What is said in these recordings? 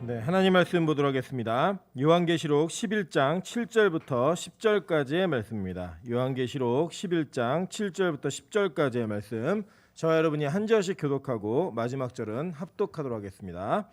네, 하나님 말씀 보도록 하겠습니다. 요한계시록 11장 7절부터 10절까지의 말씀입니다. 요한계시록 11장 7절부터 10절까지의 말씀. 저와 여러분이 한 절씩 교독하고 마지막 절은 합독하도록 하겠습니다.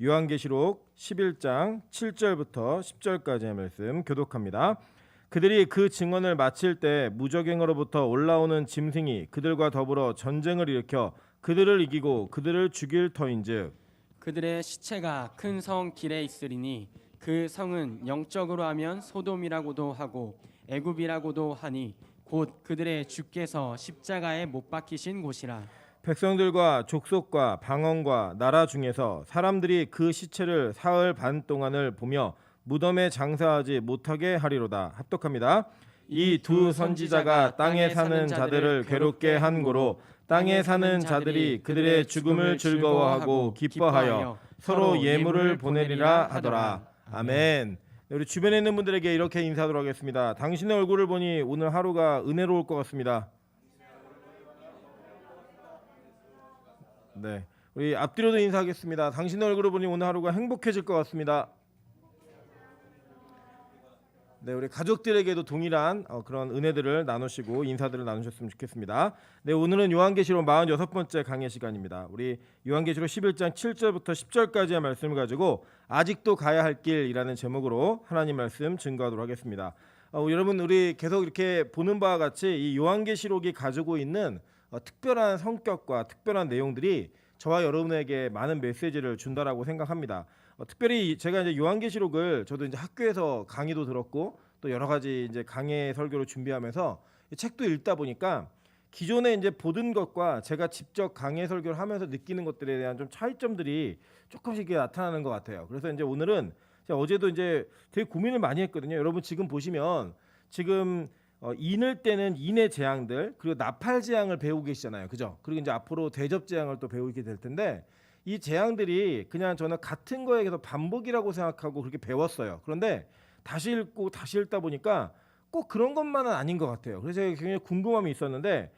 요한계시록 11장 7절부터 10절까지의 말씀 교독합니다. 그들이 그 증언을 마칠 때 무저갱으로부터 올라오는 짐승이 그들과 더불어 전쟁을 일으켜 그들을 이기고 그들을 죽일 터인즉 그들의 시체가 큰 성 길에 있으리니 그 성은 영적으로 하면 소돔이라고도 하고 애굽이라고도 하니 곧 그들의 주께서 십자가에 못 박히신 곳이라. 백성들과 족속과 방언과 나라 중에서 사람들이 그 시체를 사흘 반 동안을 보며 무덤에 장사하지 못하게 하리로다. 합독합니다. 이 두 선지자가 땅에 사는 자들을 괴롭게 한 고로 땅에 사는 자들이 그들의 죽음을 즐거워하고 기뻐하여 서로 예물을 보내리라 하더라. 아멘. 우리 주변에 있는 분들에게 이렇게 인사하도록 하겠습니다. 당신의 얼굴을 보니 오늘 하루가 은혜로울 것 같습니다. 네, 우리 앞뒤로도 인사하겠습니다. 당신의 얼굴을 보니 오늘 하루가 행복해질 것 같습니다. 네, 우리 가족들에게도 동일한 그런 은혜들을 나누시고 인사들을 나누셨으면 좋겠습니다. 네, 오늘은 요한계시록 46번째 강의 시간입니다. 우리 요한계시록 11장 7절부터 10절까지의 말씀을 가지고 아직도 가야 할 길이라는 제목으로 하나님 말씀 증거하도록 하겠습니다. 여러분, 우리 계속 이렇게 보는 바와 같이 이 요한계시록이 가지고 있는 특별한 성격과 특별한 내용들이 저와 여러분에게 많은 메시지를 준다라고 생각합니다. 특별히 제가 이제 요한계시록을 저도 이제 학교에서 강의도 들었고 또 여러 가지 이제 강의 설교를 준비하면서 이 책도 읽다 보니까 기존에 이제 보던 것과 제가 직접 강의 설교를 하면서 느끼는 것들에 대한 좀 차이점들이 조금씩 나타나는 것 같아요. 그래서 이제 오늘은 제가 어제도 이제 되게 고민을 많이 했거든요. 여러분 지금 보시면 지금 인을 때는 인의 재앙들 그리고 나팔 재앙을 배우고 계시잖아요. 그죠? 그리고 이제 앞으로 대접 재앙을 또 배우게 될 텐데 이 재앙들이 그냥 저는 같은 거에 계속 반복이라고 생각하고 그렇게 배웠어요. 그런데 다시 읽고 다시 읽다 보니까 꼭 그런 것만은 아닌 것 같아요. 그래서 제가 굉장히 궁금함이 있었는데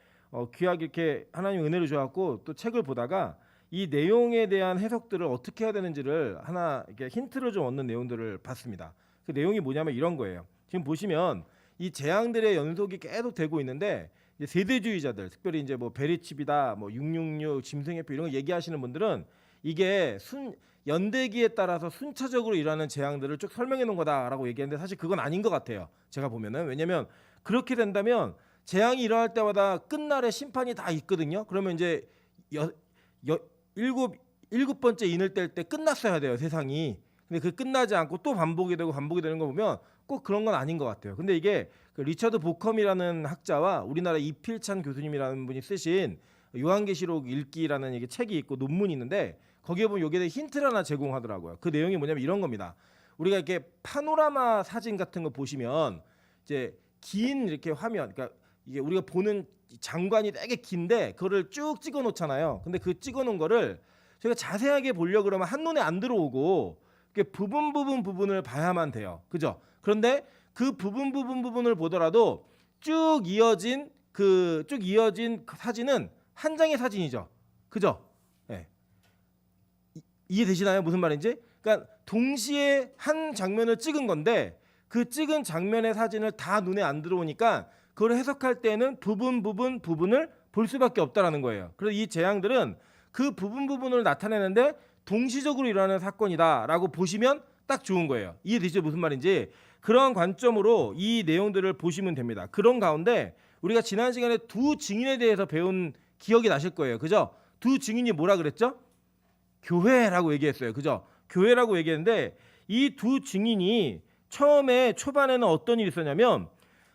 귀하게 이렇게 하나님 은혜를 주셨고 또 책을 보다가 이 내용에 대한 해석들을 어떻게 해야 되는지를 하나 이렇게 힌트를 좀 얻는 내용들을 봤습니다. 그 내용이 뭐냐면 이런 거예요. 지금 보시면 이 재앙들의 연속이 계속 되고 있는데 이제 세대주의자들, 특별히 이제 뭐 베리칩이다, 뭐 666, 짐승의표 이런 거 얘기하시는 분들은 이게 연대기에 따라서 순차적으로 일어나는 재앙들을 쭉 설명해 놓은 거다라고 얘기하는데 사실 그건 아닌 것 같아요. 제가 보면은 왜냐면 그렇게 된다면 재앙이 일어날 때마다 끝날에 심판이 다 있거든요. 그러면 이제 일곱 번째 인을 뗄 때 끝났어야 돼요, 세상이. 근데 그 끝나지 않고 또 반복이 되는 거 보면 꼭 그런 건 아닌 것 같아요. 근데 이게 그 리처드 보컴이라는 학자와 우리나라 이필찬 교수님이라는 분이 쓰신 요한계시록 읽기라는 이게 책이 있고 논문이 있는데 거기에 보면 여기에 대해 힌트를 하나 제공하더라고요. 그 내용이 뭐냐면 이런 겁니다. 우리가 이렇게 파노라마 사진 같은 거 보시면 이제 긴 이렇게 화면, 그러니까 이게 우리가 보는 장관이 되게 긴데 그거를 쭉 찍어 놓잖아요. 근데 그 찍어 놓은 거를 저희가 자세하게 보려고 그러면 한눈에 안 들어오고 부분을 봐야만 돼요. 그죠? 그런데 그 부분을 보더라도 쭉 이어진 그 사진은 한 장의 사진이죠. 그죠? 네. 이해되시나요? 무슨 말인지? 그러니까 동시에 한 장면을 찍은 건데 그 찍은 장면의 사진을 다 눈에 안 들어오니까 그걸 해석할 때는 부분을 볼 수밖에 없다라는 거예요. 그래서 이 재앙들은 그 부분을 나타내는데 동시적으로 일어나는 사건이다라고 보시면 딱 좋은 거예요. 이해되시죠? 무슨 말인지? 그런 관점으로 이 내용들을 보시면 됩니다. 그런 가운데 우리가 지난 시간에 두 증인에 대해서 배운 기억이 나실 거예요. 그죠? 두 증인이 뭐라 그랬죠? 교회라고 얘기했어요. 그죠? 교회라고 얘기했는데 이 두 증인이 처음에 초반에는 어떤 일이 있었냐면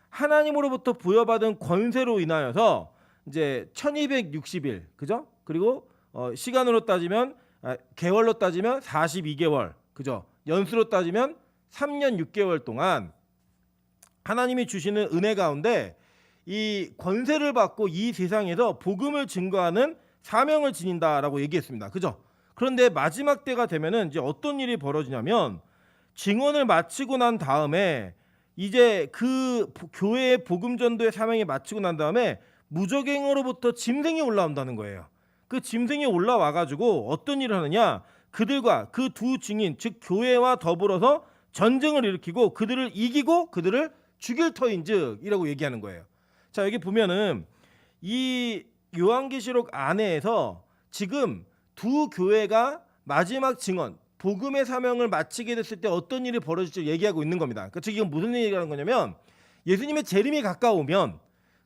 하나님으로부터 부여받은 권세로 인하여서 이제 1260일, 그죠? 그리고 시간으로 따지면 개월로 따지면 42개월, 그죠? 연수로 따지면 3년 6개월 동안 하나님이 주시는 은혜 가운데 이 권세를 받고 이 세상에서 복음을 증거하는 사명을 지닌다라고 얘기했습니다. 그죠? 그런데 마지막 때가 되면은 이제 어떤 일이 벌어지냐면 증언을 마치고 난 다음에 이제 그 교회의 복음 전도의 사명이 마치고 난 다음에 무저갱으로부터 짐승이 올라온다는 거예요. 그 짐승이 올라와 가지고 어떤 일을 하느냐? 그들과 그 두 증인 즉 교회와 더불어서 전쟁을 일으키고 그들을 이기고 그들을 죽일 터인즉이라고 얘기하는 거예요. 자, 여기 보면은 이 요한계시록 안에서 지금 두 교회가 마지막 증언 복음의 사명을 마치게 됐을 때 어떤 일이 벌어질지 얘기하고 있는 겁니다. 그러니까 즉 이건 무슨 얘기하는 거냐면 예수님의 재림이 가까우면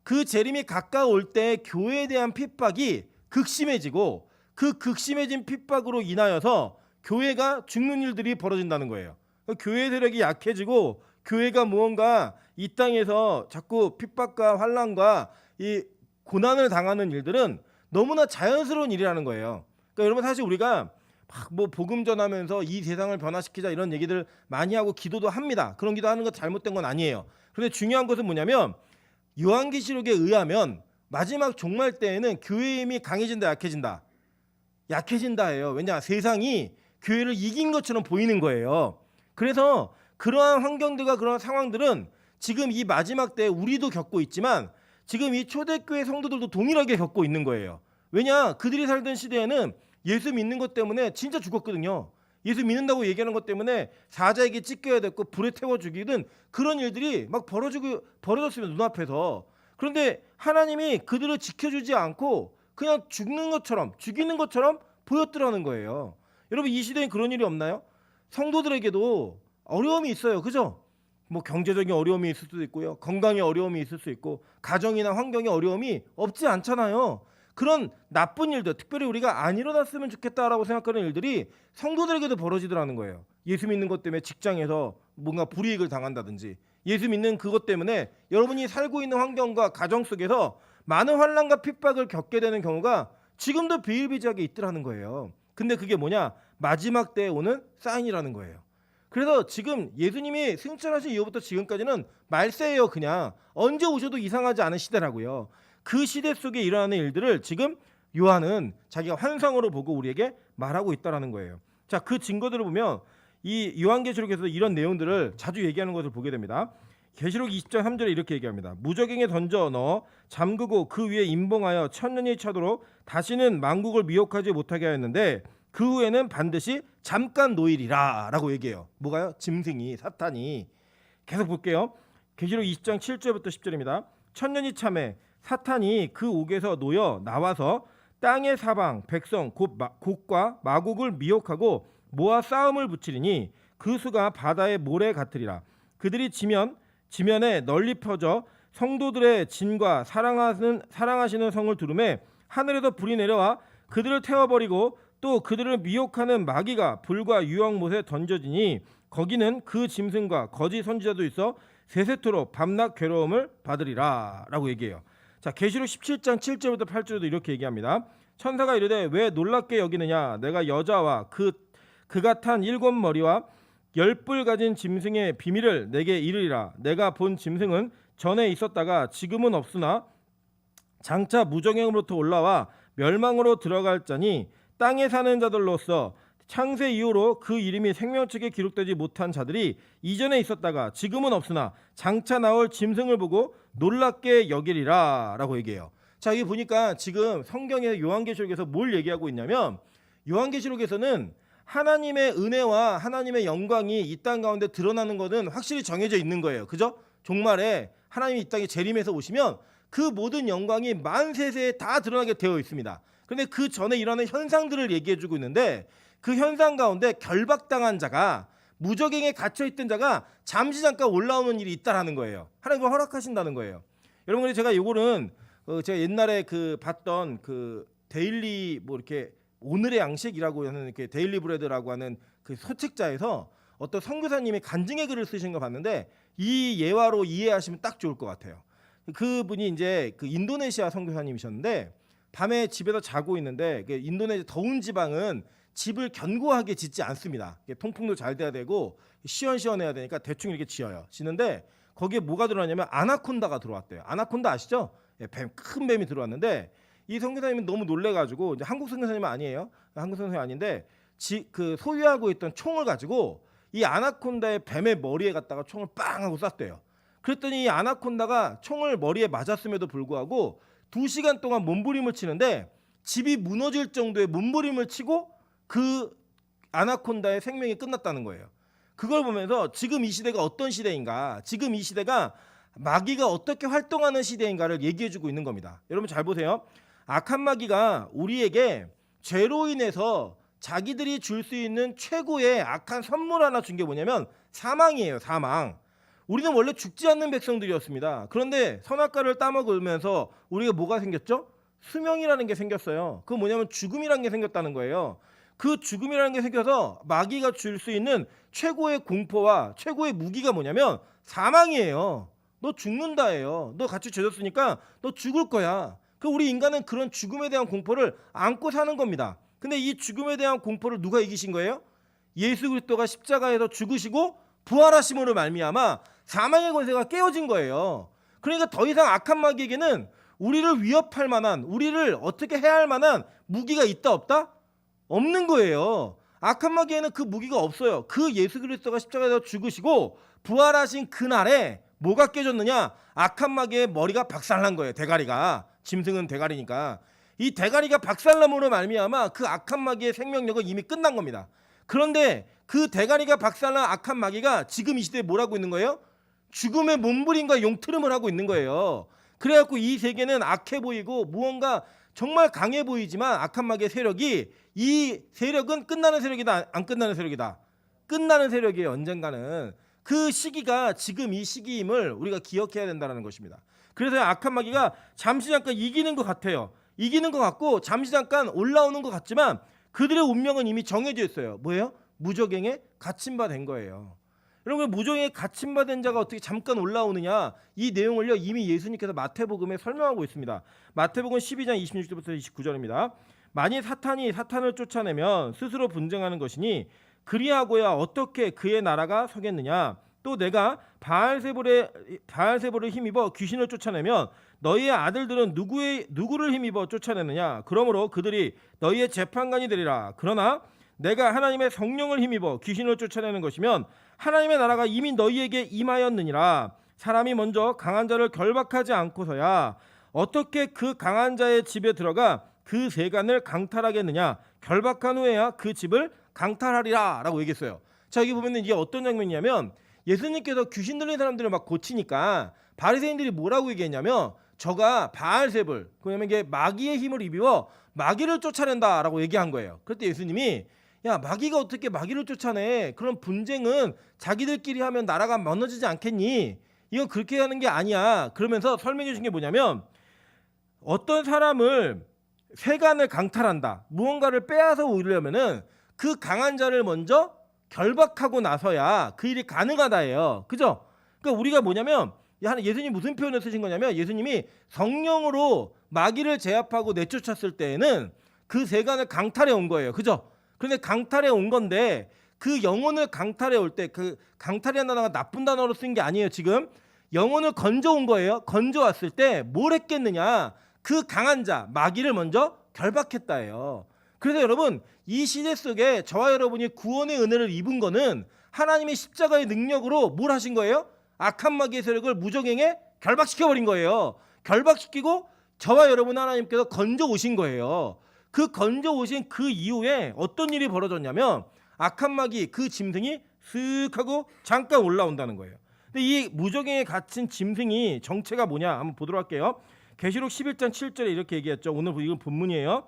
그 재림이 가까울 때 교회에 대한 핍박이 극심해지고 그 극심해진 핍박으로 인하여서 교회가 죽는 일들이 벌어진다는 거예요. 교회 세력이 약해지고 교회가 무언가 이 땅에서 자꾸 핍박과 환난과 이 고난을 당하는 일들은 너무나 자연스러운 일이라는 거예요. 그러니까 여러분 사실 우리가 막 뭐 복음 전하면서 이 세상을 변화시키자 이런 얘기들 많이 하고 기도도 합니다. 그런 기도하는 거 잘못된 건 아니에요. 그런데 중요한 것은 뭐냐면 요한계시록에 의하면 마지막 종말 때에는 교회의 힘이 강해진다 약해진다? 약해진다예요. 왜냐? 세상이 교회를 이긴 것처럼 보이는 거예요. 그래서 그러한 환경들과 그러한 상황들은 지금 이 마지막 때에 우리도 겪고 있지만 지금 이 초대교회 성도들도 동일하게 겪고 있는 거예요. 왜냐? 그들이 살던 시대에는 예수 믿는 것 때문에 진짜 죽었거든요. 예수 믿는다고 얘기하는 것 때문에 사자에게 찢겨야 됐고 불에 태워 죽이든 그런 일들이 막 벌어졌으면 눈앞에서. 그런데 하나님이 그들을 지켜주지 않고 그냥 죽이는 것처럼 보였더라는 거예요. 여러분 이 시대엔 그런 일이 없나요? 성도들에게도 어려움이 있어요. 그죠? 뭐 경제적인 어려움이 있을 수도 있고요. 건강에 어려움이 있을 수 있고 가정이나 환경에 어려움이 없지 않잖아요. 그런 나쁜 일들, 특별히 우리가 안 일어났으면 좋겠다라고 생각하는 일들이 성도들에게도 벌어지더라는 거예요. 예수 믿는 것 때문에 직장에서 뭔가 불이익을 당한다든지 예수 믿는 그것 때문에 여러분이 살고 있는 환경과 가정 속에서 많은 환난과 핍박을 겪게 되는 경우가 지금도 비일비재하게 있더라는 거예요. 근데 그게 뭐냐? 마지막 때에 오는 사인이라는 거예요. 그래서 지금 예수님이 승천하신 이후부터 지금까지는 말세예요. 그냥 언제 오셔도 이상하지 않은 시대라고요. 그 시대 속에 일어나는 일들을 지금 요한은 자기가 환상으로 보고 우리에게 말하고 있다라는 거예요. 자, 그 증거들을 보면 이 요한계시록에서 이런 내용들을 자주 얘기하는 것을 보게 됩니다. 계시록 20장 3절에 이렇게 얘기합니다. 무적행에 던져 넣어 잠그고 그 위에 임봉하여 천년이 차도록 다시는 만국을 미혹하지 못하게 하였는데 그 후에는 반드시 잠깐 노일이라 라고 얘기해요. 뭐가요? 짐승이 사탄이. 계속 볼게요. 계시록 20장 7절부터 10절입니다. 천년이 참에 사탄이 그 옥에서 놓여 나와서 땅의 사방 백성 곡과 마곡을 미혹하고 모아 싸움을 붙이리니 그 수가 바다의 모래 같으리라. 그들이 지면에 널리 퍼져 성도들의 진과 사랑하시는 성을 두르매 하늘에서 불이 내려와 그들을 태워버리고 또 그들을 미혹하는 마귀가 불과 유황못에 던져지니 거기는 그 짐승과 거짓 선지자도 있어 세세토록 밤낮 괴로움을 받으리라 라고 얘기해요. 자, 계시록 17장 7절부터 8절도 이렇게 얘기합니다. 천사가 이르되 왜 놀랍게 여기느냐? 내가 여자와 그가 탄 7머리와 10뿔 가진 짐승의 비밀을 내게 이르리라. 내가 본 짐승은 전에 있었다가 지금은 없으나 장차 무정행으로부터 올라와 멸망으로 들어갈 자니 땅에 사는 자들로서 창세 이후로 그 이름이 생명책에 기록되지 못한 자들이 이전에 있었다가 지금은 없으나 장차 나올 짐승을 보고 놀랍게 여기리라 라고 얘기해요. 자, 여기 보니까 지금 성경의 요한계시록에서 뭘 얘기하고 있냐면 요한계시록에서는 하나님의 은혜와 하나님의 영광이 이 땅 가운데 드러나는 것은 확실히 정해져 있는 거예요. 그죠? 종말에 하나님이 이 땅에 재림해서 오시면 그 모든 영광이 만세세에 다 드러나게 되어 있습니다. 그런데 그 전에 일어나는 현상들을 얘기해주고 있는데 그 현상 가운데 결박당한 자가 무적행에 갇혀있던 자가 잠시 잠깐 올라오는 일이 있다라는 거예요. 하나님이 허락하신다는 거예요. 여러분, 제가 요거는 제가 옛날에 봤던 데일리 뭐 이렇게 오늘의 양식이라고 하는 이렇게 데일리 브레드라고 하는 그 소책자에서 어떤 선교사님이 간증의 글을 쓰신 거 봤는데 이 예화로 이해하시면 딱 좋을 것 같아요. 그분이 이제 인도네시아 선교사님이셨는데 밤에 집에서 자고 있는데 인도네시아 더운 지방은 집을 견고하게 짓지 않습니다. 통풍도 잘 돼야 되고 시원시원해야 되니까 대충 이렇게 지는데 거기에 뭐가 들어왔냐면 아나콘다가 들어왔대요. 아나콘다 아시죠? 큰 뱀이 들어왔는데 이 선교사님은 너무 놀래가지고 이제 한국 선교사님은 아니에요. 한국 선교사님 아닌데 소유하고 있던 총을 가지고 이 아나콘다의 뱀의 머리에 갖다가 총을 빵 하고 쐈대요. 그랬더니 이 아나콘다가 총을 머리에 맞았음에도 불구하고 2시간 동안 몸부림을 치는데 집이 무너질 정도의 몸부림을 치고 그 아나콘다의 생명이 끝났다는 거예요. 그걸 보면서 지금 이 시대가 어떤 시대인가, 지금 이 시대가 마귀가 어떻게 활동하는 시대인가를 얘기해주고 있는 겁니다. 여러분 잘 보세요. 악한 마귀가 우리에게 죄로 인해서 자기들이 줄 수 있는 최고의 악한 선물 하나 준 게 뭐냐면 사망이에요. 사망. 우리는 원래 죽지 않는 백성들이었습니다. 그런데 선악과를 따먹으면서 우리가 뭐가 생겼죠? 수명이라는 게 생겼어요. 그건 뭐냐면 죽음이라는 게 생겼다는 거예요. 그 죽음이라는 게 생겨서 마귀가 줄 수 있는 최고의 공포와 최고의 무기가 뭐냐면 사망이에요. 너 죽는다예요. 너 같이 죄졌으니까 너 죽을 거야. 그 우리 인간은 그런 죽음에 대한 공포를 안고 사는 겁니다. 근데 이 죽음에 대한 공포를 누가 이기신 거예요? 예수 그리스도가 십자가에서 죽으시고 부활하심으로 말미암아 사망의 권세가 깨어진 거예요. 그러니까 더 이상 악한 마귀에게는 우리를 위협할 만한, 우리를 어떻게 해야 할 만한 무기가 있다 없다? 없는 거예요. 악한 마귀에는 그 무기가 없어요. 그 예수 그리스도가 십자가에서 죽으시고 부활하신 그날에 뭐가 깨졌느냐? 악한 마귀의 머리가 박살난 거예요. 대가리가. 짐승은 대가리니까. 이 대가리가 박살남으로 말미암아 그 악한 마귀의 생명력은 이미 끝난 겁니다. 그런데 그 대가리가 박살난 악한 마귀가 지금 이 시대에 뭘 하고 있는 거예요? 죽음의 몸부림과 용트름을 하고 있는 거예요. 그래갖고 이 세계는 악해 보이고 무언가 정말 강해 보이지만 악한 마귀의 세력이, 이 세력은 끝나는 세력이다, 안 끝나는 세력이다? 끝나는 세력이에요. 언젠가는. 그 시기가 지금 이 시기임을 우리가 기억해야 된다는 것입니다. 그래서 악한 마귀가 잠시 잠깐 이기는 것 같아요. 이기는 것 같고 잠시 잠깐 올라오는 것 같지만 그들의 운명은 이미 정해져 있어요. 뭐예요? 무저갱에 갇힌 바 된 거예요. 여러분, 무저갱에 갇힌 바 된 자가 어떻게 잠깐 올라오느냐, 이 내용을요 이미 예수님께서 마태복음에 설명하고 있습니다. 마태복음 12장 26절부터 29절입니다. 만일 사탄이 사탄을 쫓아내면 스스로 분쟁하는 것이니 그리하고야 어떻게 그의 나라가 서겠느냐. 또 내가 바알세불에 힘입어 귀신을 쫓아내면 너희의 아들들은 누구를 힘입어 쫓아내느냐. 그러므로 그들이 너희의 재판관이 되리라. 그러나 내가 하나님의 성령을 힘입어 귀신을 쫓아내는 것이면 하나님의 나라가 이미 너희에게 임하였느니라. 사람이 먼저 강한 자를 결박하지 않고서야 어떻게 그 강한 자의 집에 들어가 그 세간을 강탈하겠느냐. 결박한 후에야 그 집을 강탈하리라 라고 얘기했어요. 자, 여기 보면 이게 어떤 장면이냐면 예수님께서 귀신 들린 사람들을 막 고치니까 바리새인들이 뭐라고 얘기했냐면 저가 바알세불, 그러면 이게 마귀의 힘을 입어 마귀를 쫓아낸다라고 얘기한 거예요. 그때 예수님이 야, 마귀가 어떻게 마귀를 쫓아내? 그런 분쟁은 자기들끼리 하면 나라가 무너지지 않겠니? 이건 그렇게 하는 게 아니야. 그러면서 설명해 주신 게 뭐냐면 어떤 사람을 세간을 강탈한다, 무언가를 빼앗아 오려면은 그 강한 자를 먼저 결박하고 나서야 그 일이 가능하다예요. 그죠? 그러니까 우리가 뭐냐면 예수님이 무슨 표현을 쓰신 거냐면 예수님이 성령으로 마귀를 제압하고 내쫓았을 때에는 그 세간을 강탈해 온 거예요. 그죠? 그런데 강탈해 온 건데 그 영혼을 강탈해 올 때, 그 강탈이라는 단어가 나쁜 단어로 쓴 게 아니에요. 지금 영혼을 건져 온 거예요. 건져 왔을 때 뭘 했겠느냐? 그 강한 자 마귀를 먼저 결박했다예요. 그래서 여러분, 이 시대 속에 저와 여러분이 구원의 은혜를 입은 거는 하나님의 십자가의 능력으로 뭘 하신 거예요? 악한 마귀의 세력을 무저갱에 결박시켜버린 거예요. 결박시키고 저와 여러분 하나님께서 건져 오신 거예요. 그 건져 오신 그 이후에 어떤 일이 벌어졌냐면 악한 마귀 그 짐승이 슥 하고 잠깐 올라온다는 거예요. 근데 이 무저갱에 갇힌 짐승이 정체가 뭐냐 한번 보도록 할게요. 계시록 11장 7절에 이렇게 얘기했죠. 오늘 이건 본문이에요.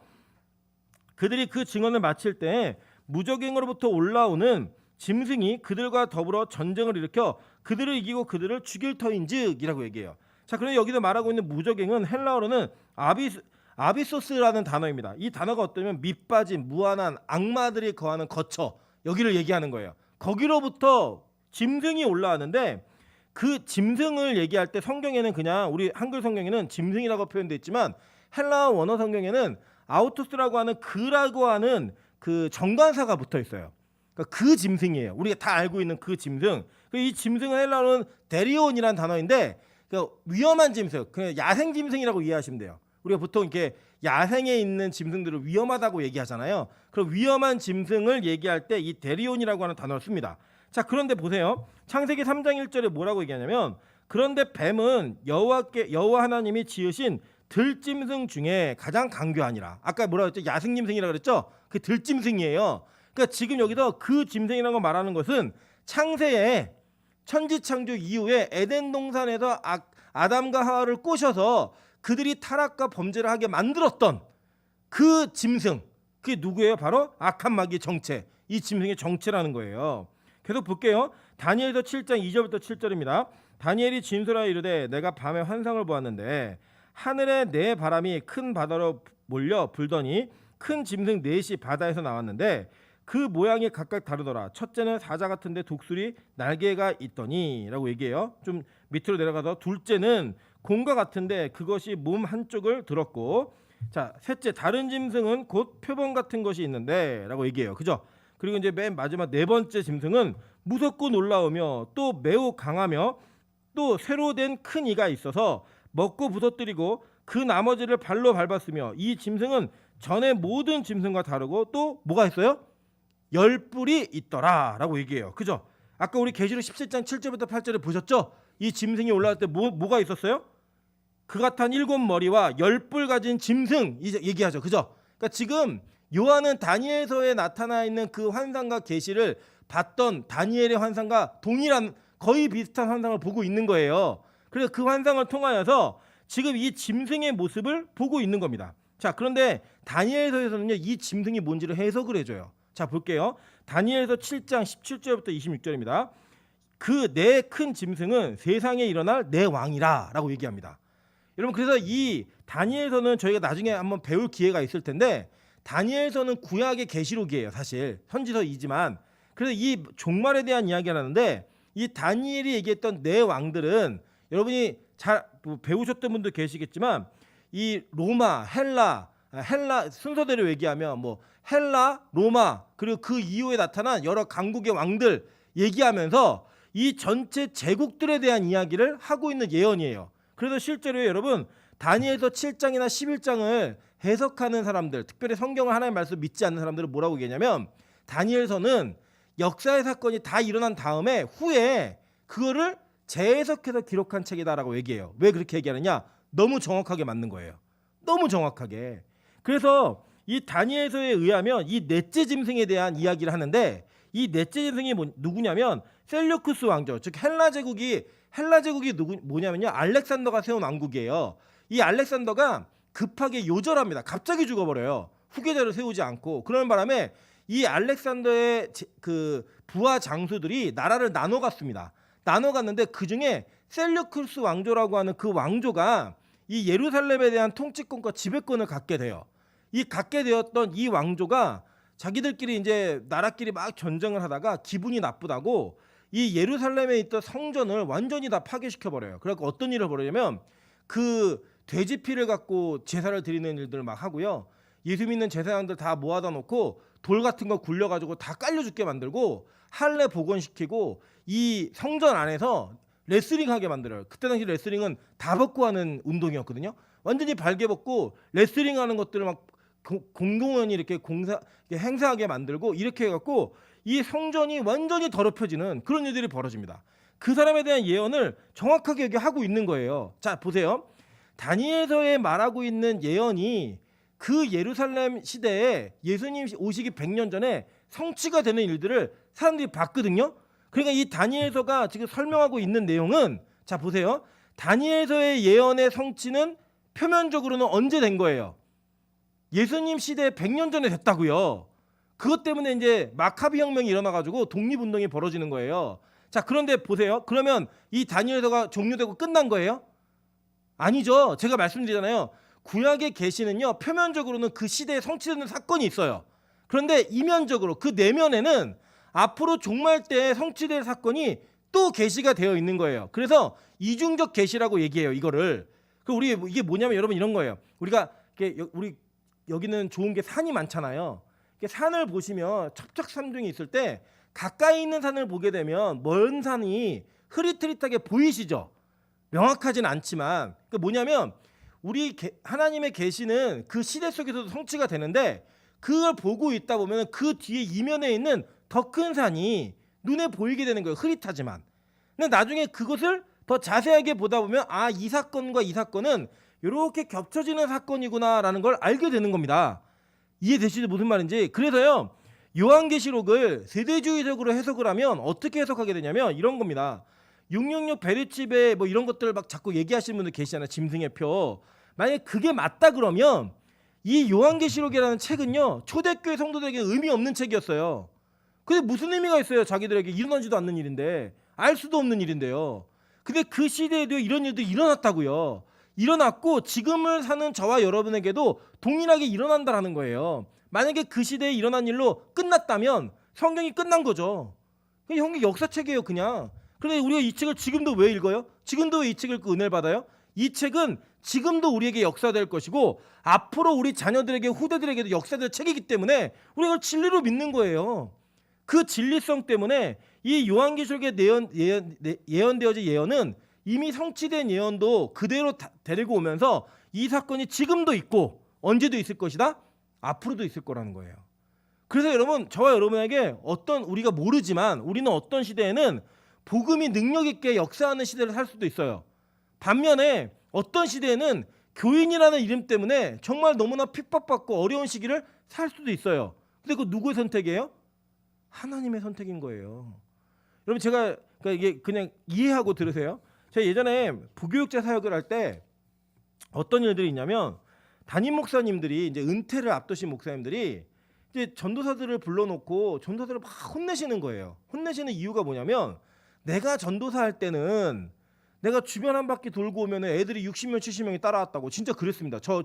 그들이 그 증언을 마칠 때 무저갱으로부터 올라오는 짐승이 그들과 더불어 전쟁을 일으켜 그들을 이기고 그들을 죽일 터인즉이라고 얘기해요. 자, 그런데 여기서 말하고 있는 무저갱은 헬라어로는 아비소스라는 단어입니다. 이 단어가 어떠면 밑빠진 무한한 악마들이 거하는 거처, 여기를 얘기하는 거예요. 거기로부터 짐승이 올라왔는데 그 짐승을 얘기할 때 성경에는 그냥 우리 한글 성경에는 짐승이라고 표현되어 있지만 헬라어 원어 성경에는 아우토스라고 하는 그라고 하는 그 정관사가 붙어 있어요. 그러니까 그 짐승이에요. 우리가 다 알고 있는 그 짐승. 이 짐승은 헬라어는 데리온이라는 단어인데 그러니까 위험한 짐승, 그냥 야생 짐승이라고 이해하시면 돼요. 우리가 보통 이렇게 야생에 있는 짐승들을 위험하다고 얘기하잖아요. 그럼 위험한 짐승을 얘기할 때 이 데리온이라고 하는 단어를 씁니다. 자, 그런데 보세요. 창세기 3장 1절에 뭐라고 얘기하냐면 그런데 뱀은 여호와 하나님이 지으신 들짐승 중에 가장 강교하니라. 아까 뭐라고 했죠? 야생짐승이라고 그랬죠? 그 들짐승이에요. 그러니까 지금 여기서 그 짐승이라는 거 말하는 것은 창세에 천지창조 이후에 에덴 동산에서 아담과 하와를 꼬셔서 그들이 타락과 범죄를 하게 만들었던 그 짐승, 그게 누구예요? 바로 악한 마귀의 정체, 이 짐승의 정체라는 거예요. 계속 볼게요. 다니엘서 7장 2절부터 7절입니다. 다니엘이 진술하여 이르되 내가 밤에 환상을 보았는데 하늘에 네 바람이 큰 바다로 몰려 불더니 큰 짐승 넷이 바다에서 나왔는데 그 모양이 각각 다르더라. 첫째는 사자 같은데 독수리 날개가 있더니 라고 얘기해요. 좀 밑으로 내려가서 둘째는 곰과 같은데 그것이 몸 한쪽을 들었고, 자 셋째 다른 짐승은 곧 표범 같은 것이 있는데 라고 얘기해요. 그죠? 그리고 이제 맨 마지막 네 번째 짐승은 무섭고 놀라우며 또 매우 강하며 또 새로 된 큰 이가 있어서 먹고 부서뜨리고 그 나머지를 발로 밟았으며 이 짐승은 전에 모든 짐승과 다르고 또 뭐가 있어요? 10뿔이 있더라 라고 얘기해요. 그죠? 아까 우리 계시록 17장 7절부터 8절에 보셨죠? 이 짐승이 올라갈 때 뭐가 있었어요? 그가 탄 7머리와 10뿔 가진 짐승 이제 얘기하죠. 그죠? 그러니까 지금 요한은 다니엘서에 나타나 있는 그 환상과 계시를 봤던 다니엘의 환상과 동일한 거의 비슷한 환상을 보고 있는 거예요. 그래서 그 환상을 통하여서 지금 이 짐승의 모습을 보고 있는 겁니다. 자, 그런데 다니엘서에서는요 이 짐승이 뭔지를 해석을 해줘요. 자, 볼게요. 다니엘서 7장 17절부터 26절입니다. 그 네 큰 짐승은 세상에 일어날 네 왕이라 라고 얘기합니다. 여러분, 그래서 이 다니엘서는 저희가 나중에 한번 배울 기회가 있을 텐데 다니엘서는 구약의 계시록이에요. 사실 선지서이지만 그래서 이 종말에 대한 이야기를 하는데 이 다니엘이 얘기했던 네 왕들은 여러분이 잘 배우셨던 분도 계시겠지만 이 로마, 헬라 순서대로 얘기하면 뭐 헬라, 로마 그리고 그 이후에 나타난 여러 강국의 왕들 얘기하면서 이 전체 제국들에 대한 이야기를 하고 있는 예언이에요. 그래서 실제로 여러분 다니엘서 7장이나 11장을 해석하는 사람들, 특별히 성경을 하나님의 말씀 믿지 않는 사람들은 뭐라고 얘기하냐면 다니엘서는 역사의 사건이 다 일어난 다음에 후에 그거를 재해석해서 기록한 책이다라고 얘기해요. 왜 그렇게 얘기하느냐? 너무 정확하게 맞는 거예요. 너무 정확하게. 그래서 이 다니엘서에 의하면 이 넷째 짐승에 대한 이야기를 하는데 이 넷째 짐승이 누구냐면 셀류쿠스 왕조, 즉 헬라 제국이 뭐냐면요 알렉산더가 세운 왕국이에요. 이 알렉산더가 급하게 요절합니다. 갑자기 죽어버려요. 후계자를 세우지 않고. 그런 바람에 이 알렉산더의 그 부하 장수들이 나라를 나눠갔습니다. 나눠갔는데 그 중에 셀류쿠스 왕조라고 하는 그 왕조가 이 예루살렘에 대한 통치권과 지배권을 갖게 돼요. 이 갖게 되었던 이 왕조가 자기들끼리 이제 나라끼리 막 전쟁을 하다가 기분이 나쁘다고 이 예루살렘에 있던 성전을 완전히 다 파괴시켜 버려요. 그래서 어떤 일을 벌이냐면 그 돼지 피를 갖고 제사를 드리는 일들을 막 하고요. 예수 믿는 제사장들 다 모아다 놓고 돌 같은 거 굴려가지고 다 깔려 죽게 만들고 할례 복원시키고 이 성전 안에서 레슬링하게 만들어요. 그때 당시 레슬링은 다 벗고 하는 운동이었거든요. 완전히 발개 벗고 레슬링하는 것들을 막 공공연히 이렇게 행사하게 만들고 이렇게 해갖고 이 성전이 완전히 더럽혀지는 그런 일들이 벌어집니다. 그 사람에 대한 예언을 정확하게 여기 하고 있는 거예요. 자, 보세요. 다니엘서에 말하고 있는 예언이 그 예루살렘 시대에 예수님 오시기 100년 전에 성취가 되는 일들을 사람들이 봤거든요. 그러니까 이 다니엘서가 지금 설명하고 있는 내용은 자 보세요. 다니엘서의 예언의 성취는 표면적으로는 언제 된 거예요? 예수님 시대 100년 전에 됐다고요. 그것 때문에 이제 마카비 혁명이 일어나가지고 독립운동이 벌어지는 거예요. 자, 그런데 보세요. 그러면 이 다니엘서가 종료되고 끝난 거예요? 아니죠. 제가 말씀드리잖아요. 구약의 계시는요 표면적으로는 그 시대에 성취되는 사건이 있어요. 그런데 이면적으로 그 내면에는 앞으로 종말 때 성취될 사건이 또 계시가 되어 있는 거예요. 그래서 이중적 계시라고 얘기해요. 이거를. 그 우리 이게 뭐냐면 여러분 이런 거예요. 우리 여기는 좋은 게 산이 많잖아요. 산을 보시면 첩첩산중이 있을 때 가까이 있는 산을 보게 되면 먼 산이 흐릿흐릿하게 보이시죠? 명확하진 않지만 그 뭐냐면 우리 하나님의 계시는 그 시대 속에서도 성취가 되는데 그걸 보고 있다 보면 그 뒤에 이면에 있는 더 큰 산이 눈에 보이게 되는 거예요. 흐릿하지만. 근데 나중에 그것을 더 자세하게 보다 보면 아, 이 사건과 이 사건은 이렇게 겹쳐지는 사건이구나라는 걸 알게 되는 겁니다. 이해되시죠? 무슨 말인지. 그래서요. 요한계시록을 세대주의적으로 해석을 하면 어떻게 해석하게 되냐면 이런 겁니다. 666 베르집에 뭐 이런 것들을 막 자꾸 얘기하시는 분들 계시잖아요. 짐승의 표. 만약에 그게 맞다 그러면 이 요한계시록이라는 책은요, 초대교회 성도들에게 의미 없는 책이었어요. 근데 무슨 의미가 있어요? 자기들에게 일어나지도 않는 일인데, 알 수도 없는 일인데요. 근데 그 시대에도 이런 일들이 일어났다고요. 일어났고 지금을 사는 저와 여러분에게도 동일하게 일어난다라는 거예요. 만약에 그 시대에 일어난 일로 끝났다면 성경이 끝난 거죠. 그냥 형님 역사책이에요, 그냥. 그런데 우리가 이 책을 지금도 왜 읽어요? 지금도 왜 이 책을 은혜를 받아요? 이 책은 지금도 우리에게 역사될 것이고 앞으로 우리 자녀들에게 후대들에게도 역사될 책이기 때문에 우리가 그걸 진리로 믿는 거예요. 그 진리성 때문에 이 요한계시록에 예언되어진 예언은 이미 성취된 예언도 그대로 데리고 오면서 이 사건이 지금도 있고 언제도 있을 것이다. 앞으로도 있을 거라는 거예요. 그래서 여러분, 저와 여러분에게 어떤 우리가 모르지만 우리는 어떤 시대에는 복음이 능력 있게 역사하는 시대를 살 수도 있어요. 반면에 어떤 시대에는 교인이라는 이름 때문에 정말 너무나 핍박받고 어려운 시기를 살 수도 있어요. 근데 그 누구의 선택이에요? 하나님의 선택인 거예요. 여러분, 제가 그러니까 이게 그냥 이해하고 들으세요. 제가 예전에 부교육자 사역을 할 때 어떤 일들이 있냐면 담임 목사님들이 이제 은퇴를 앞두신 목사님들이 이제 전도사들을 불러놓고 전도사들을 막 혼내시는 거예요. 혼내시는 이유가 뭐냐면 내가 전도사 할 때는 내가 주변 한 바퀴 돌고 오면 애들이 60명 70명이 따라왔다고 진짜 그랬습니다. 저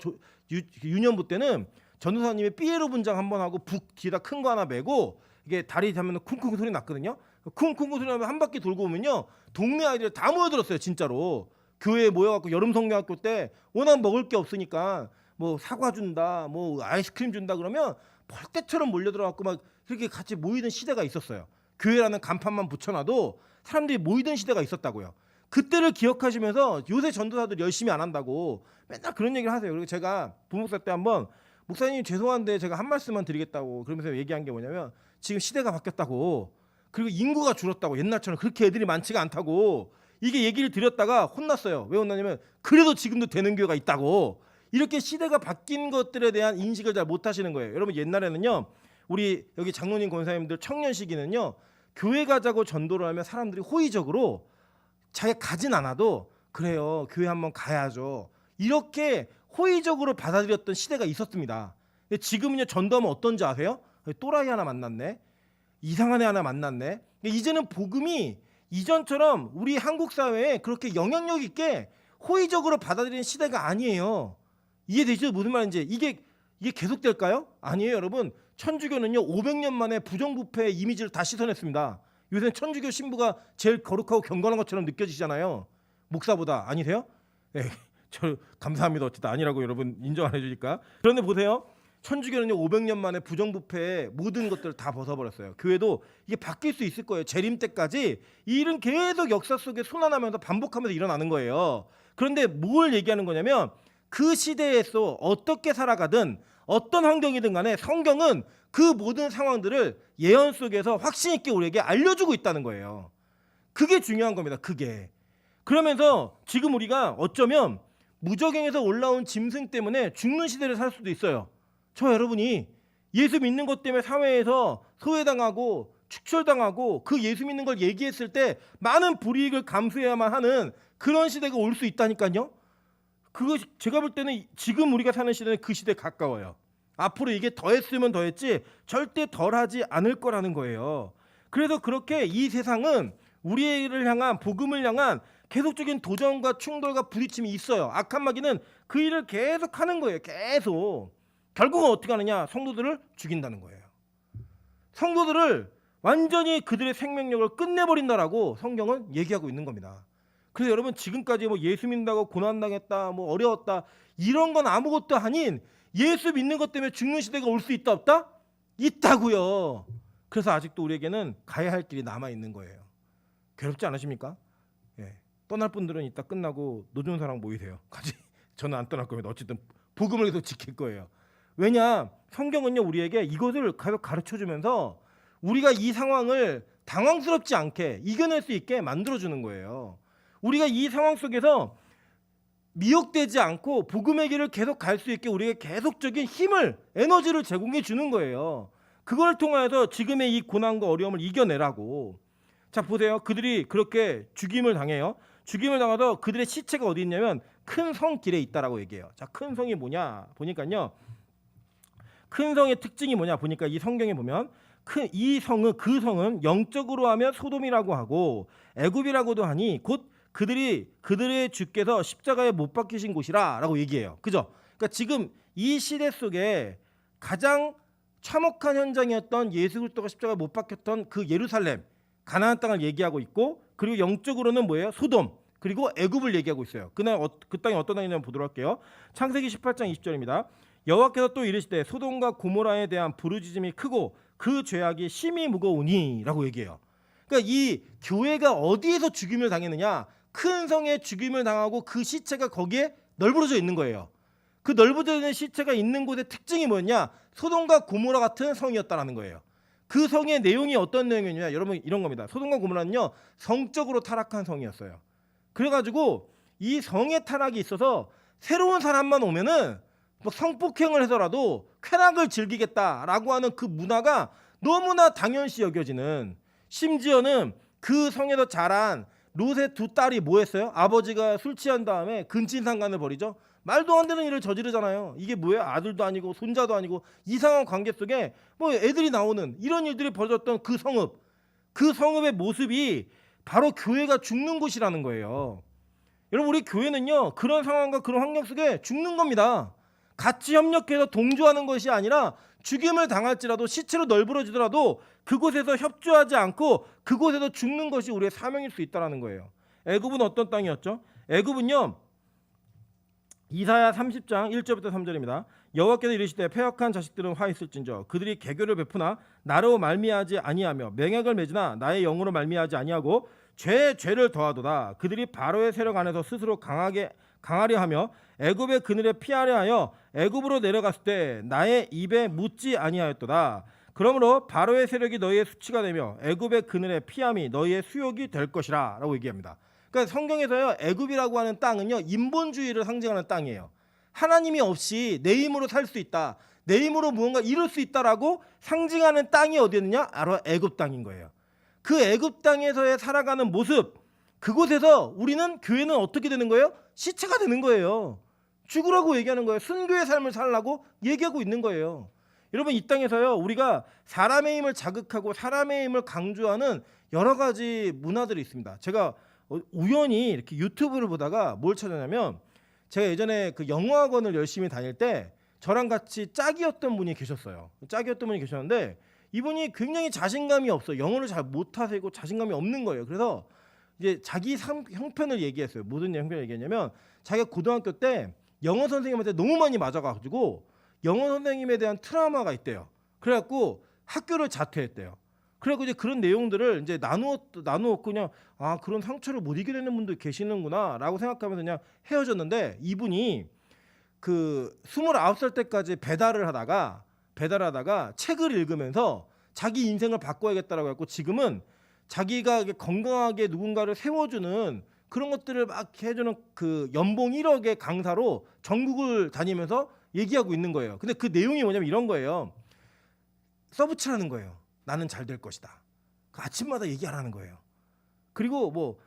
유년부 때는 전도사님이 삐에로 분장 한번 하고 북 뒤에다 큰 거 하나 메고 이게 다리 잡으면 쿵쿵 소리 났거든요. 쿵쿵 소리 나면 한 바퀴 돌고 오면요 동네 아이들 다 모여들었어요. 진짜로 교회에 모여갖고 여름 성경학교 때 워낙 먹을 게 없으니까 뭐 사과 준다 뭐 아이스크림 준다 그러면 벌떼처럼 몰려들어갖고 막 그렇게 같이 모이던 시대가 있었어요. 교회라는 간판만 붙여놔도 사람들이 모이던 시대가 있었다고요. 그때를 기억하시면서 요새 전도사들 열심히 안 한다고 맨날 그런 얘기를 하세요. 그리고 제가 부목사 때 한번 목사님 죄송한데 제가 한 말씀만 드리겠다고 그러면서 얘기한 게 뭐냐면 지금 시대가 바뀌었다고 그리고 인구가 줄었다고 옛날처럼 그렇게 애들이 많지가 않다고 이게 얘기를 드렸다가 혼났어요. 왜 혼나냐면 그래도 지금도 되는 교회가 있다고 이렇게 시대가 바뀐 것들에 대한 인식을 잘 못하시는 거예요. 여러분 옛날에는요 우리 여기 장로님 권사님들 청년 시기는요 교회 가자고 전도를 하면 사람들이 호의적으로 자기가 가진 않아도 그래요 교회 한번 가야죠 이렇게 호의적으로 받아들였던 시대가 있었습니다. 근데 지금은요 전도하면 어떤지 아세요? 또라이 하나 만났네, 이상한 애 하나 만났네. 이제는 복음이 이전처럼 우리 한국 사회에 그렇게 영향력 있게 호의적으로 받아들이는 시대가 아니에요. 이해되시죠? 무슨 말인지. 이게 계속될까요? 아니에요, 여러분. 천주교는요 500년 만에 부정부패의 이미지를 다 씻어냈습니다. 요새는 천주교 신부가 제일 거룩하고 경건한 것처럼 느껴지잖아요. 목사보다. 아니세요? 네, 저 감사합니다. 어쨌든 아니라고 여러분 인정 안 해주니까. 그런데 보세요. 천주교는요 500년 만에 부정부패의 모든 것들을 다 벗어버렸어요. 교회도 이게 바뀔 수 있을 거예요. 재림 때까지 이 일은 계속 역사 속에 순환하면서 반복하면서 일어나는 거예요. 그런데 뭘 얘기하는 거냐면 그 시대에서 어떻게 살아가든 어떤 환경이든 간에 성경은 그 모든 상황들을 예언 속에서 확신 있게 우리에게 알려주고 있다는 거예요. 그게 중요한 겁니다. 그게. 그러면서 지금 우리가 어쩌면 무적행에서 올라온 짐승 때문에 죽는 시대를 살 수도 있어요. 저 여러분이 예수 믿는 것 때문에 사회에서 소외당하고 축출당하고 그 예수 믿는 걸 얘기했을 때 많은 불이익을 감수해야만 하는 그런 시대가 올 수 있다니까요. 그거 제가 볼 때는 지금 우리가 사는 시대는 그 시대에 가까워요. 앞으로 이게 더했으면 더했지 절대 덜하지 않을 거라는 거예요. 그래서 그렇게 이 세상은 우리를 향한 복음을 향한 계속적인 도전과 충돌과 부딪힘이 있어요. 악한 마귀는 그 일을 계속 하는 거예요. 계속. 결국은 어떻게 하느냐? 성도들을 죽인다는 거예요. 성도들을 완전히 그들의 생명력을 끝내버린다라고 성경은 얘기하고 있는 겁니다. 그래서 여러분 지금까지 뭐 예수 믿는다고 고난당했다, 뭐 어려웠다 이런 건 아무것도 아닌 예수 믿는 것 때문에 죽는 시대가 올 수 있다 없다? 있다고요. 그래서 아직도 우리에게는 가야 할 길이 남아 있는 거예요. 괴롭지 않으십니까? 예. 떠날 분들은 이따 끝나고 노전사랑 모이세요. 같이. 저는 안 떠날 겁니다. 어쨌든 복음을 계속 지킬 거예요. 왜냐? 성경은요 우리에게 이것을 가르쳐주면서 우리가 이 상황을 당황스럽지 않게 이겨낼 수 있게 만들어주는 거예요. 우리가 이 상황 속에서 미혹되지 않고 복음의 길을 계속 갈 수 있게 우리에게 계속적인 힘을, 에너지를 제공해 주는 거예요. 그걸 통해서 지금의 이 고난과 어려움을 이겨내라고. 자 보세요. 그들이 그렇게 죽임을 당해요. 죽임을 당해서 그들의 시체가 어디 있냐면 큰 성 길에 있다라고 얘기해요. 자, 큰 성이 뭐냐 보니까요. 큰 성의 특징이 뭐냐 보니까 이 성경에 보면 이 성은 그 성은 영적으로 하면 소돔이라고 하고 애굽이라고도 하니 곧 그들의 주께서 십자가에 못 박히신 곳이라라고 얘기해요. 그죠? 그러니까 지금 이 시대 속에 가장 참혹한 현장이었던 예수 그리스도가 십자가에 못 박혔던 그 예루살렘 가나안 땅을 얘기하고 있고, 그리고 영적으로는 뭐예요? 소돔 그리고 애굽을 얘기하고 있어요. 그 땅이 어떤 땅이냐면 보도록 할게요. 창세기 18장 20절입니다. 여호와께서 또 이르시되 소돔과 고모라에 대한 부르짖음이 크고 그 죄악이 심히 무거우니라고 얘기해요. 그러니까 이 교회가 어디에서 죽임을 당했느냐? 큰 성에 죽임을 당하고 그 시체가 거기에 널브러져 있는 거예요. 그 널브러져 있는 시체가 있는 곳의 특징이 뭐냐? 소돔과 고모라 같은 성이었다라는 거예요. 그 성의 내용이 어떤 내용이냐? 여러분 이런 겁니다. 소돔과 고모라는요 성적으로 타락한 성이었어요. 그래가지고 이 성의 타락이 있어서 새로운 사람만 오면은 뭐 성폭행을 해서라도 쾌락을 즐기겠다라고 하는 그 문화가 너무나 당연시 여겨지는, 심지어는 그 성에서 자란 롯의 두 딸이 뭐 했어요? 아버지가 술 취한 다음에 근친상간을 벌이죠. 말도 안 되는 일을 저지르잖아요. 이게 뭐예요? 아들도 아니고 손자도 아니고 이상한 관계 속에 뭐 애들이 나오는 이런 일들이 벌어졌던 그 성읍의 모습이 바로 교회가 죽는 곳이라는 거예요. 여러분 우리 교회는요 그런 상황과 그런 환경 속에 죽는 겁니다. 같이 협력해서 동조하는 것이 아니라 죽임을 당할지라도 시체로 널브러지더라도 그곳에서 협조하지 않고 그곳에서 죽는 것이 우리의 사명일 수 있다는 거예요. 애굽은 어떤 땅이었죠? 애굽은요 이사야 30장 1절부터 3절입니다. 여호와께서 이르시되 패역한 자식들은 화 있을진저 그들이 개교를 베푸나 나로 말미하지 아니하며 맹약을 맺으나 나의 영으로 말미하지 아니하고 죄를 더하도다. 그들이 바로의 세력 안에서 스스로 강하려 하며 애굽의 그늘에 피하려 하여 애굽으로 내려갔을 때 나의 입에 묻지 아니하였도다. 그러므로 바로의 세력이 너희의 수치가 되며 애굽의 그늘에 피함이 너희의 수욕이 될 것이라 라고 얘기합니다. 그러니까 성경에서요 애굽이라고 하는 땅은요 인본주의를 상징하는 땅이에요. 하나님이 없이 내 힘으로 살 수 있다, 내 힘으로 무언가 이룰 수 있다라고 상징하는 땅이 어디였느냐? 바로 애굽 땅인 거예요. 그 애굽 땅에서의 살아가는 모습, 그곳에서 우리는 교회는 어떻게 되는 거예요? 시체가 되는 거예요. 죽으라고 얘기하는 거예요. 순교의 삶을 살라고 얘기하고 있는 거예요. 여러분 이 땅에서요 우리가 사람의 힘을 자극하고 사람의 힘을 강조하는 여러 가지 문화들이 있습니다. 제가 우연히 이렇게 유튜브를 보다가 뭘 찾았냐면, 제가 예전에 그 영어학원을 열심히 다닐 때 저랑 같이 짝이었던 분이 계셨어요. 짝이었던 분이 계셨는데 이분이 굉장히 자신감이 없어요. 영어를 잘 못하시고 자신감이 없는 거예요. 그래서 이제 자기 형편을 얘기했어요. 무슨 형편을 얘기했냐면 자기가 고등학교 때 영어 선생님한테 너무 많이 맞아가지고 영어 선생님에 대한 트라우마가 있대요. 그래갖고 학교를 자퇴했대요. 그래갖고 이제 그런 내용들을 이제 나누었고 그냥 그런 상처를 못 이겨내는 분도 계시는구나라고 생각하면서 그냥 헤어졌는데, 이분이 그 29살 때까지 배달을 하다가 책을 읽으면서 자기 인생을 바꿔야겠다라고 했고, 지금은 자기가 건강하게 누군가를 세워주는 그런 것들을 막 해주는 그 연봉 1억의 강사로 전국을 다니면서 얘기하고 있는 거예요. 근데 그 내용이 뭐냐면 이런 거예요. 서브치라는 거예요. 나는 잘 될 것이다. 그 아침마다 얘기하라는 거예요. 그리고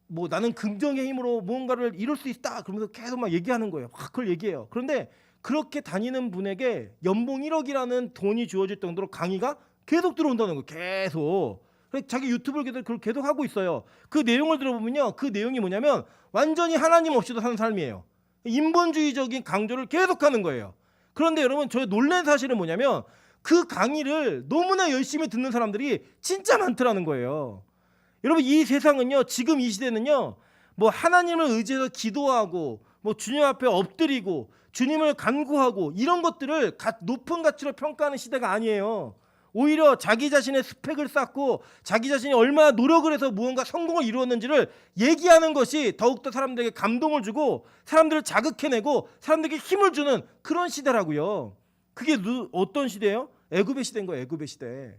뭐 나는 긍정의 힘으로 무언가를 이룰 수 있다. 그러면서 계속 막 얘기하는 거예요. 그걸 얘기해요. 그런데 그렇게 다니는 분에게 연봉 1억이라는 돈이 주어질 정도로 강의가 계속 들어온다는 거예요. 계속. 자기 유튜브를 계속 하고 있어요. 그 내용을 들어보면요, 그 내용이 뭐냐면 완전히 하나님 없이도 사는 삶이에요. 인본주의적인 강조를 계속하는 거예요. 그런데 여러분 저 놀란 사실은 뭐냐면 그 강의를 너무나 열심히 듣는 사람들이 진짜 많더라는 거예요. 여러분 이 세상은요, 지금 이 시대는요, 뭐 하나님을 의지해서 기도하고 뭐 주님 앞에 엎드리고 주님을 간구하고 이런 것들을 높은 가치로 평가하는 시대가 아니에요. 오히려 자기 자신의 스펙을 쌓고 자기 자신이 얼마나 노력을 해서 무언가 성공을 이루었는지를 얘기하는 것이 더욱더 사람들에게 감동을 주고 사람들을 자극해내고 사람들에게 힘을 주는 그런 시대라고요. 그게 어떤 시대예요? 애굽의 시대인 거예요. 애굽의 시대.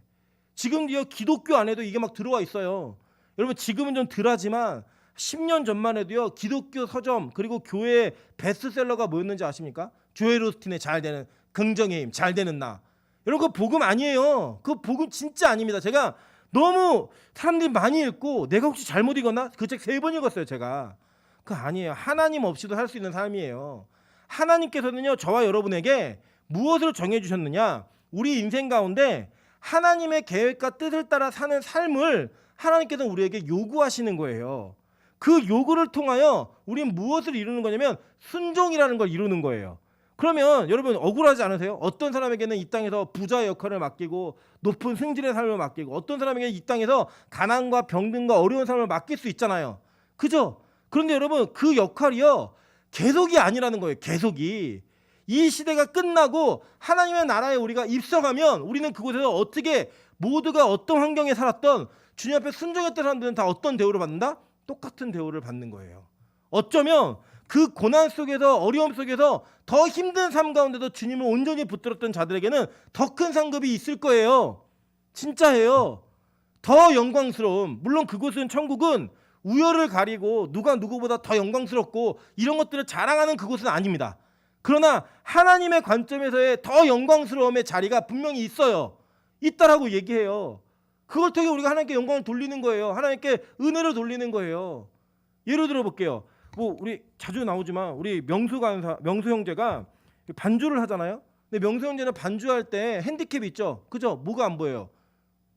지금도요 기독교 안에도 이게 막 들어와 있어요. 여러분 지금은 좀 덜하지만 10년 전만 해도요 기독교 서점 그리고 교회의 베스트셀러가 뭐였는지 아십니까? 조엘 오스틴의 잘 되는 긍정의 힘, 잘 되는 나. 여러분 그 복음 아니에요. 그 복음 진짜 아닙니다. 제가 너무 사람들이 많이 읽고 내가 혹시 잘못 읽었나? 그 책 3번 읽었어요 제가. 그거 아니에요. 하나님 없이도 살 수 있는 삶이에요. 하나님께서는요 저와 여러분에게 무엇을 정해주셨느냐, 우리 인생 가운데 하나님의 계획과 뜻을 따라 사는 삶을 하나님께서 우리에게 요구하시는 거예요. 그 요구를 통하여 우리는 무엇을 이루는 거냐면 순종이라는 걸 이루는 거예요. 그러면 여러분 억울하지 않으세요? 어떤 사람에게는 이 땅에서 부자의 역할을 맡기고 높은 승진의 삶을 맡기고, 어떤 사람에게는 이 땅에서 가난과 병든과 어려운 삶을 맡길 수 있잖아요. 그죠? 그런데 여러분 그 역할이요 계속이 아니라는 거예요. 계속이. 이 시대가 끝나고 하나님의 나라에 우리가 입성하면 우리는 그곳에서 어떻게 모두가 어떤 환경에 살았던 주님 앞에 순종했던 사람들은 다 어떤 대우를 받는다? 똑같은 대우를 받는 거예요. 어쩌면 그 고난 속에서, 어려움 속에서 더 힘든 삶 가운데도 주님을 온전히 붙들었던 자들에게는 더 큰 상급이 있을 거예요. 진짜예요. 더 영광스러움. 물론 그곳은, 천국은 우열을 가리고 누가 누구보다 더 영광스럽고 이런 것들을 자랑하는 그곳은 아닙니다. 그러나 하나님의 관점에서의 더 영광스러움의 자리가 분명히 있어요. 있다라고 얘기해요. 그걸 통해 우리가 하나님께 영광을 돌리는 거예요. 하나님께 은혜를 돌리는 거예요. 예를 들어 볼게요. 뭐 우리 자주 나오지만 우리 명수 형제가 반주를 하잖아요. 근데 명수 형제는 반주할 때 핸디캡이 있죠. 그죠? 뭐가 안 보여요?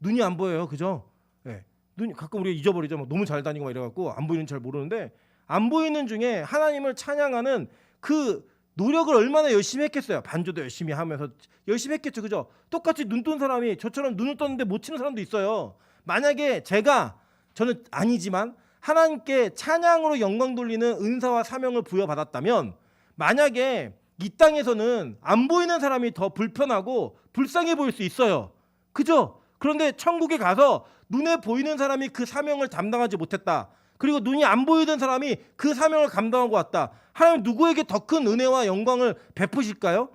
눈이 안 보여요. 그죠? 네. 눈이 가끔 우리가 잊어버리죠. 막 너무 잘 다니고 막 이래갖고 안 보이는 잘 모르는데, 안 보이는 중에 하나님을 찬양하는 그 노력을 얼마나 열심히 했겠어요. 반주도 열심히 하면서 열심히 했겠죠. 그죠? 똑같이 눈 뜬 사람이 저처럼 눈을 떴는데 못 치는 사람도 있어요. 만약에 저는 아니지만 하나님께 찬양으로 영광 돌리는 은사와 사명을 부여받았다면, 만약에 이 땅에서는 안 보이는 사람이 더 불편하고 불쌍해 보일 수 있어요. 그죠? 그런데 천국에 가서 눈에 보이는 사람이 그 사명을 담당하지 못했다. 그리고 눈이 안 보이던 사람이 그 사명을 감당하고 왔다. 하나님 누구에게 더 큰 은혜와 영광을 베푸실까요?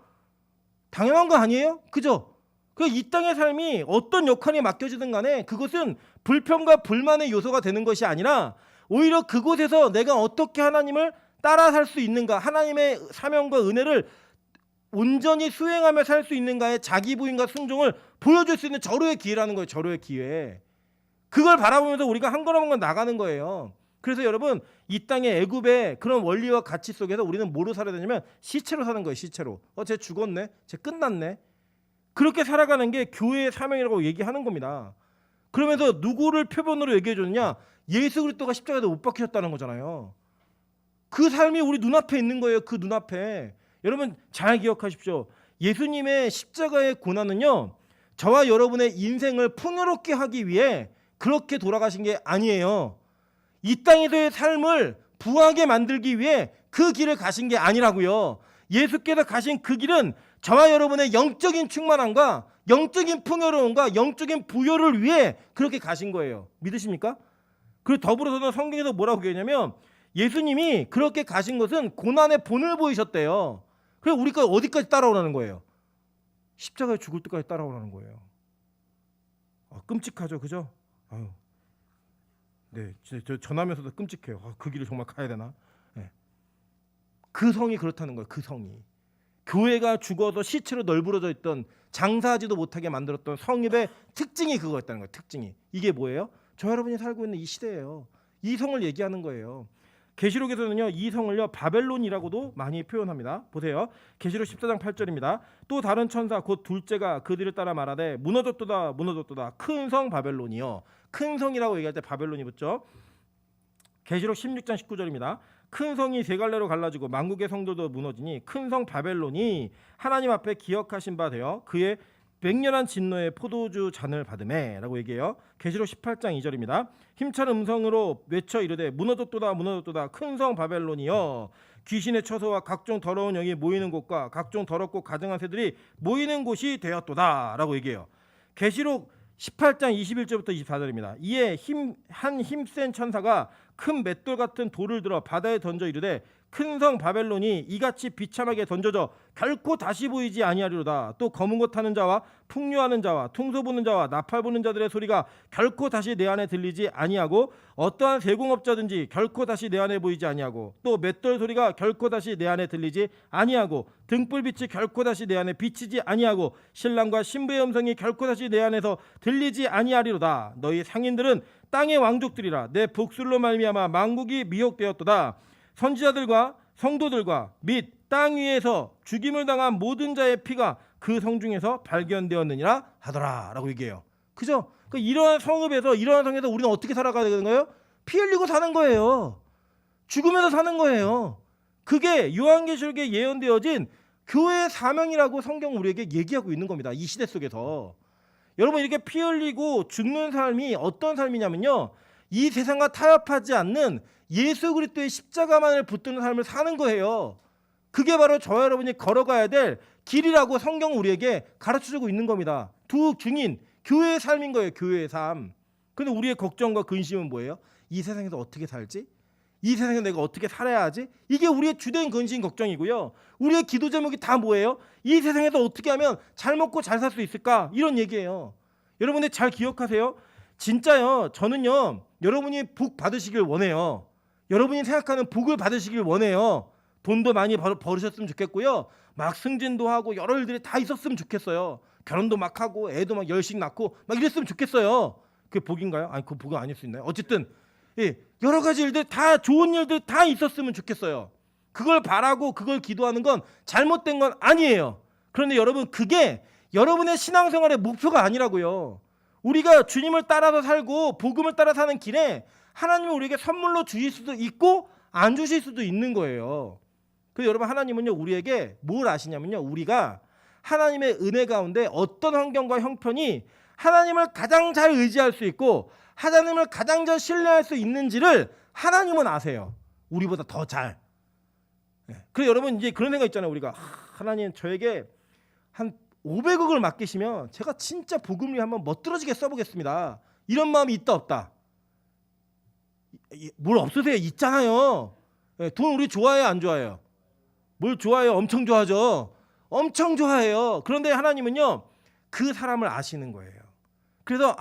당연한 거 아니에요? 그죠? 이 땅의 삶이 어떤 역할이 맡겨지든 간에 그것은 불평과 불만의 요소가 되는 것이 아니라 오히려 그곳에서 내가 어떻게 하나님을 따라 살 수 있는가, 하나님의 사명과 은혜를 온전히 수행하며 살 수 있는가의 자기 부인과 순종을 보여줄 수 있는 절호의 기회라는 거예요. 절호의 기회. 그걸 바라보면서 우리가 한 걸음 한 걸 나가는 거예요. 그래서 여러분 이 땅의 애굽의 그런 원리와 가치 속에서 우리는 뭐로 살아야 되냐면 시체로 사는 거예요. 시체로. 쟤 죽었네. 쟤 끝났네. 그렇게 살아가는 게 교회의 사명이라고 얘기하는 겁니다. 그러면서 누구를 표본으로 얘기해 줬느냐? 예수 그리스도가 십자가에 못 박히셨다는 거잖아요. 그 삶이 우리 눈앞에 있는 거예요. 그 눈앞에. 여러분 잘 기억하십시오. 예수님의 십자가의 고난은요, 저와 여러분의 인생을 풍요롭게 하기 위해 그렇게 돌아가신 게 아니에요. 이 땅에서의 삶을 부하게 만들기 위해 그 길을 가신 게 아니라고요. 예수께서 가신 그 길은 저와 여러분의 영적인 충만함과 영적인 풍요로움과 영적인 부여를 위해 그렇게 가신 거예요. 믿으십니까? 그리고 더불어서는 성경에서 뭐라고 얘기하냐면 예수님이 그렇게 가신 것은 고난의 본을 보이셨대요. 그래서 우리가 어디까지 따라오라는 거예요? 십자가에 죽을 때까지 따라오라는 거예요. 끔찍하죠, 그죠? 아유, 네, 저 전하면서도 끔찍해요. 그 길을 정말 가야 되나? 네. 그 성이 그렇다는 거예요. 그 성이 교회가 죽어서 시체로 널브러져 있던, 장사하지도 못하게 만들었던 성읍의 특징이 그거였다는 거예요. 특징이 이게 뭐예요? 저 여러분이 살고 있는 이 시대예요. 이 성을 얘기하는 거예요. 계시록에서는요 이 성을요 바벨론이라고도 많이 표현합니다. 보세요. 계시록 14장 8절입니다. 또 다른 천사 곧 둘째가 그들을 따라 말하되 무너졌도다 무너졌도다 큰 성 바벨론이요. 큰 성이라고 얘기할 때 바벨론이 붙죠. 계시록 16장 19절입니다. 큰 성이 세 갈래로 갈라지고 만국의 성도도 무너지니 큰 성 바벨론이 하나님 앞에 기억하신 바 되어 그의 맹렬한 진노의 포도주 잔을 받으매 라고 얘기해요. 계시록 18장 2절입니다. 힘찬 음성으로 외쳐 이르되 무너졌도다 무너졌도다 큰 성 바벨론이여 귀신의 처소와 각종 더러운 영이 모이는 곳과 각종 더럽고 가증한 새들이 모이는 곳이 되었도다 라고 얘기해요. 계시록 18장 21절부터 24절입니다. 이에 한 힘센 천사가 큰 맷돌 같은 돌을 들어 바다에 던져 이르되 큰 성 바벨론이 이같이 비참하게 던져져 결코 다시 보이지 아니하리로다. 또 검은 것 타는 자와 풍류하는 자와 퉁소 부는 자와 나팔 부는 자들의 소리가 결코 다시 내 안에 들리지 아니하고 어떠한 세공업자든지 결코 다시 내 안에 보이지 아니하고 또 맷돌 소리가 결코 다시 내 안에 들리지 아니하고 등불빛이 결코 다시 내 안에 비치지 아니하고 신랑과 신부의 음성이 결코 다시 내 안에서 들리지 아니하리로다. 너희 상인들은 땅의 왕족들이라. 내 복술로 말미암아 만국이 미혹되었도다. 선지자들과 성도들과 및 땅 위에서 죽임을 당한 모든 자의 피가 그 성 중에서 발견되었느니라 하더라 라고 얘기해요. 그죠? 그러니까 이러한 성읍에서 이러한 성에서 우리는 어떻게 살아가야 되는 거예요? 피 흘리고 사는 거예요. 죽으면서 사는 거예요. 그게 요한계시록에 예언되어진 교회의 사명이라고 성경 우리에게 얘기하고 있는 겁니다. 이 시대 속에서. 여러분 이렇게 피 흘리고 죽는 삶이 어떤 삶이냐면요. 이 세상과 타협하지 않는 예수 그리스도의 십자가만을 붙드는 삶을 사는 거예요. 그게 바로 저와 여러분이 걸어가야 될 길이라고 성경은 우리에게 가르쳐주고 있는 겁니다. 두 증인, 교회의 삶인 거예요. 교회의 삶. 근데 우리의 걱정과 근심은 뭐예요? 이 세상에서 어떻게 살지? 이 세상에서 내가 어떻게 살아야 하지? 이게 우리의 주된 근심 걱정이고요. 우리의 기도 제목이 다 뭐예요? 이 세상에서 어떻게 하면 잘 먹고 잘 살 수 있을까? 이런 얘기예요. 여러분들 잘 기억하세요. 진짜요. 저는요. 여러분이 복 받으시길 원해요. 여러분이 생각하는 복을 받으시길 원해요. 돈도 많이 벌으셨으면 좋겠고요. 막 승진도 하고 여러 일들이 다 있었으면 좋겠어요. 결혼도 막 하고 애도 막 열심히 낳고 막 이랬으면 좋겠어요. 그게 복인가요? 아니 그 복은 아닐 수 있나요? 어쨌든 여러 가지 일들 다 좋은 일들 다 있었으면 좋겠어요. 그걸 바라고 그걸 기도하는 건 잘못된 건 아니에요. 그런데 여러분 그게 여러분의 신앙생활의 목표가 아니라고요. 우리가 주님을 따라서 살고 복음을 따라 사는 길에 하나님이 우리에게 선물로 주실 수도 있고 안 주실 수도 있는 거예요. 그래서 여러분 하나님은요 우리에게 뭘 아시냐면요. 우리가 하나님의 은혜 가운데 어떤 환경과 형편이 하나님을 가장 잘 의지할 수 있고 하나님을 가장 잘 신뢰할 수 있는지를 하나님은 아세요. 우리보다 더 잘. 그래서 여러분 이제 그런 생각 있잖아요. 우리가 하나님 저에게 한 500억을 맡기시면 제가 진짜 복음을 한번 멋들어지게 써보겠습니다. 이런 마음이 있다 없다? 뭘 없으세요? 있잖아요. 돈 우리 좋아해요? 안 좋아해요? 뭘 좋아해요? 엄청 좋아하죠. 엄청 좋아해요. 그런데 하나님은요 그 사람을 아시는 거예요. 그래서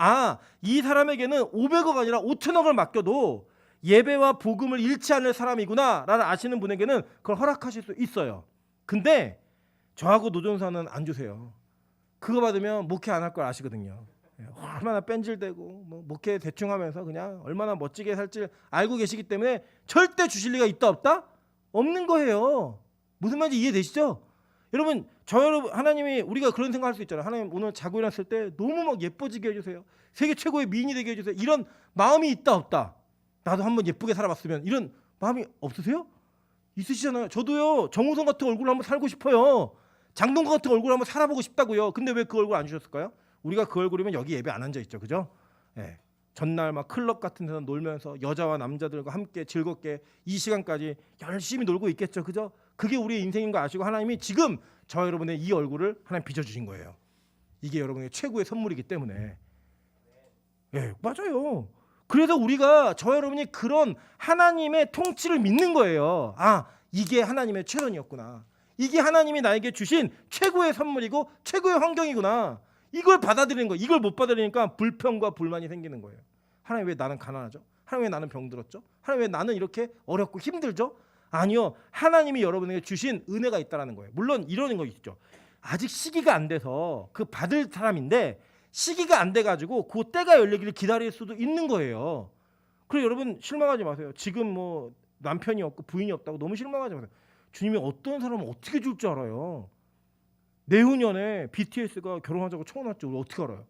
이 사람에게는 500억 아니라 5천억을 맡겨도 예배와 복음을 잃지 않을 사람이구나 라는 아시는 분에게는 그걸 허락하실 수 있어요. 근데 저하고 노전사는 안 주세요. 그거 받으면 목회 안 할 걸 아시거든요. 얼마나 뺀질대고 뭐 목회 대충 하면서 그냥 얼마나 멋지게 살지 알고 계시기 때문에 절대 주실 리가 있다 없다? 없는 거예요. 무슨 말인지 이해되시죠? 여러분 여러분 하나님이 우리가 그런 생각할 수 있잖아요. 하나님 오늘 자고 일어났을 때 너무 막 예뻐지게 해주세요. 세계 최고의 미인이 되게 해주세요. 이런 마음이 있다 없다? 나도 한번 예쁘게 살아봤으면 이런 마음이 없으세요? 있으시잖아요. 저도요 정우성 같은 얼굴로 한번 살고 싶어요. 장동건 같은 얼굴로 한번 살아보고 싶다고요. 근데 왜 그 얼굴 안 주셨을까요? 우리가 그 얼굴이면 여기 예배 안 앉아 있죠, 그죠? 전날 막 클럽 같은 데서 놀면서 여자와 남자들과 함께 즐겁게 이 시간까지 열심히 놀고 있겠죠, 그죠? 그게 우리의 인생인 거 아시고 하나님이 지금 저 여러분의 이 얼굴을 하나님 빚어주신 거예요. 이게 여러분의 최고의 선물이기 때문에. 맞아요. 그래서 우리가 저 여러분이 그런 하나님의 통치를 믿는 거예요. 이게 하나님의 최선이었구나. 이게 하나님이 나에게 주신 최고의 선물이고 최고의 환경이구나. 이걸 받아들이는 거예요. 이걸 못 받아들이니까 불평과 불만이 생기는 거예요. 하나님 왜 나는 가난하죠? 하나님 왜 나는 병들었죠? 하나님 왜 나는 이렇게 어렵고 힘들죠? 아니요. 하나님이 여러분에게 주신 은혜가 있다는 거예요. 물론 이러는 거 있죠. 아직 시기가 안 돼서 그 받을 사람인데 시기가 안 돼가지고 그 때가 열리기를 기다릴 수도 있는 거예요. 그래서 여러분 실망하지 마세요. 지금 뭐 남편이 없고 부인이 없다고 너무 실망하지 마세요. 주님이 어떤 사람을 어떻게 줄 줄 알아요. 내후년에 BTS가 결혼하자고 청혼할지 우리 어떻게 알아요?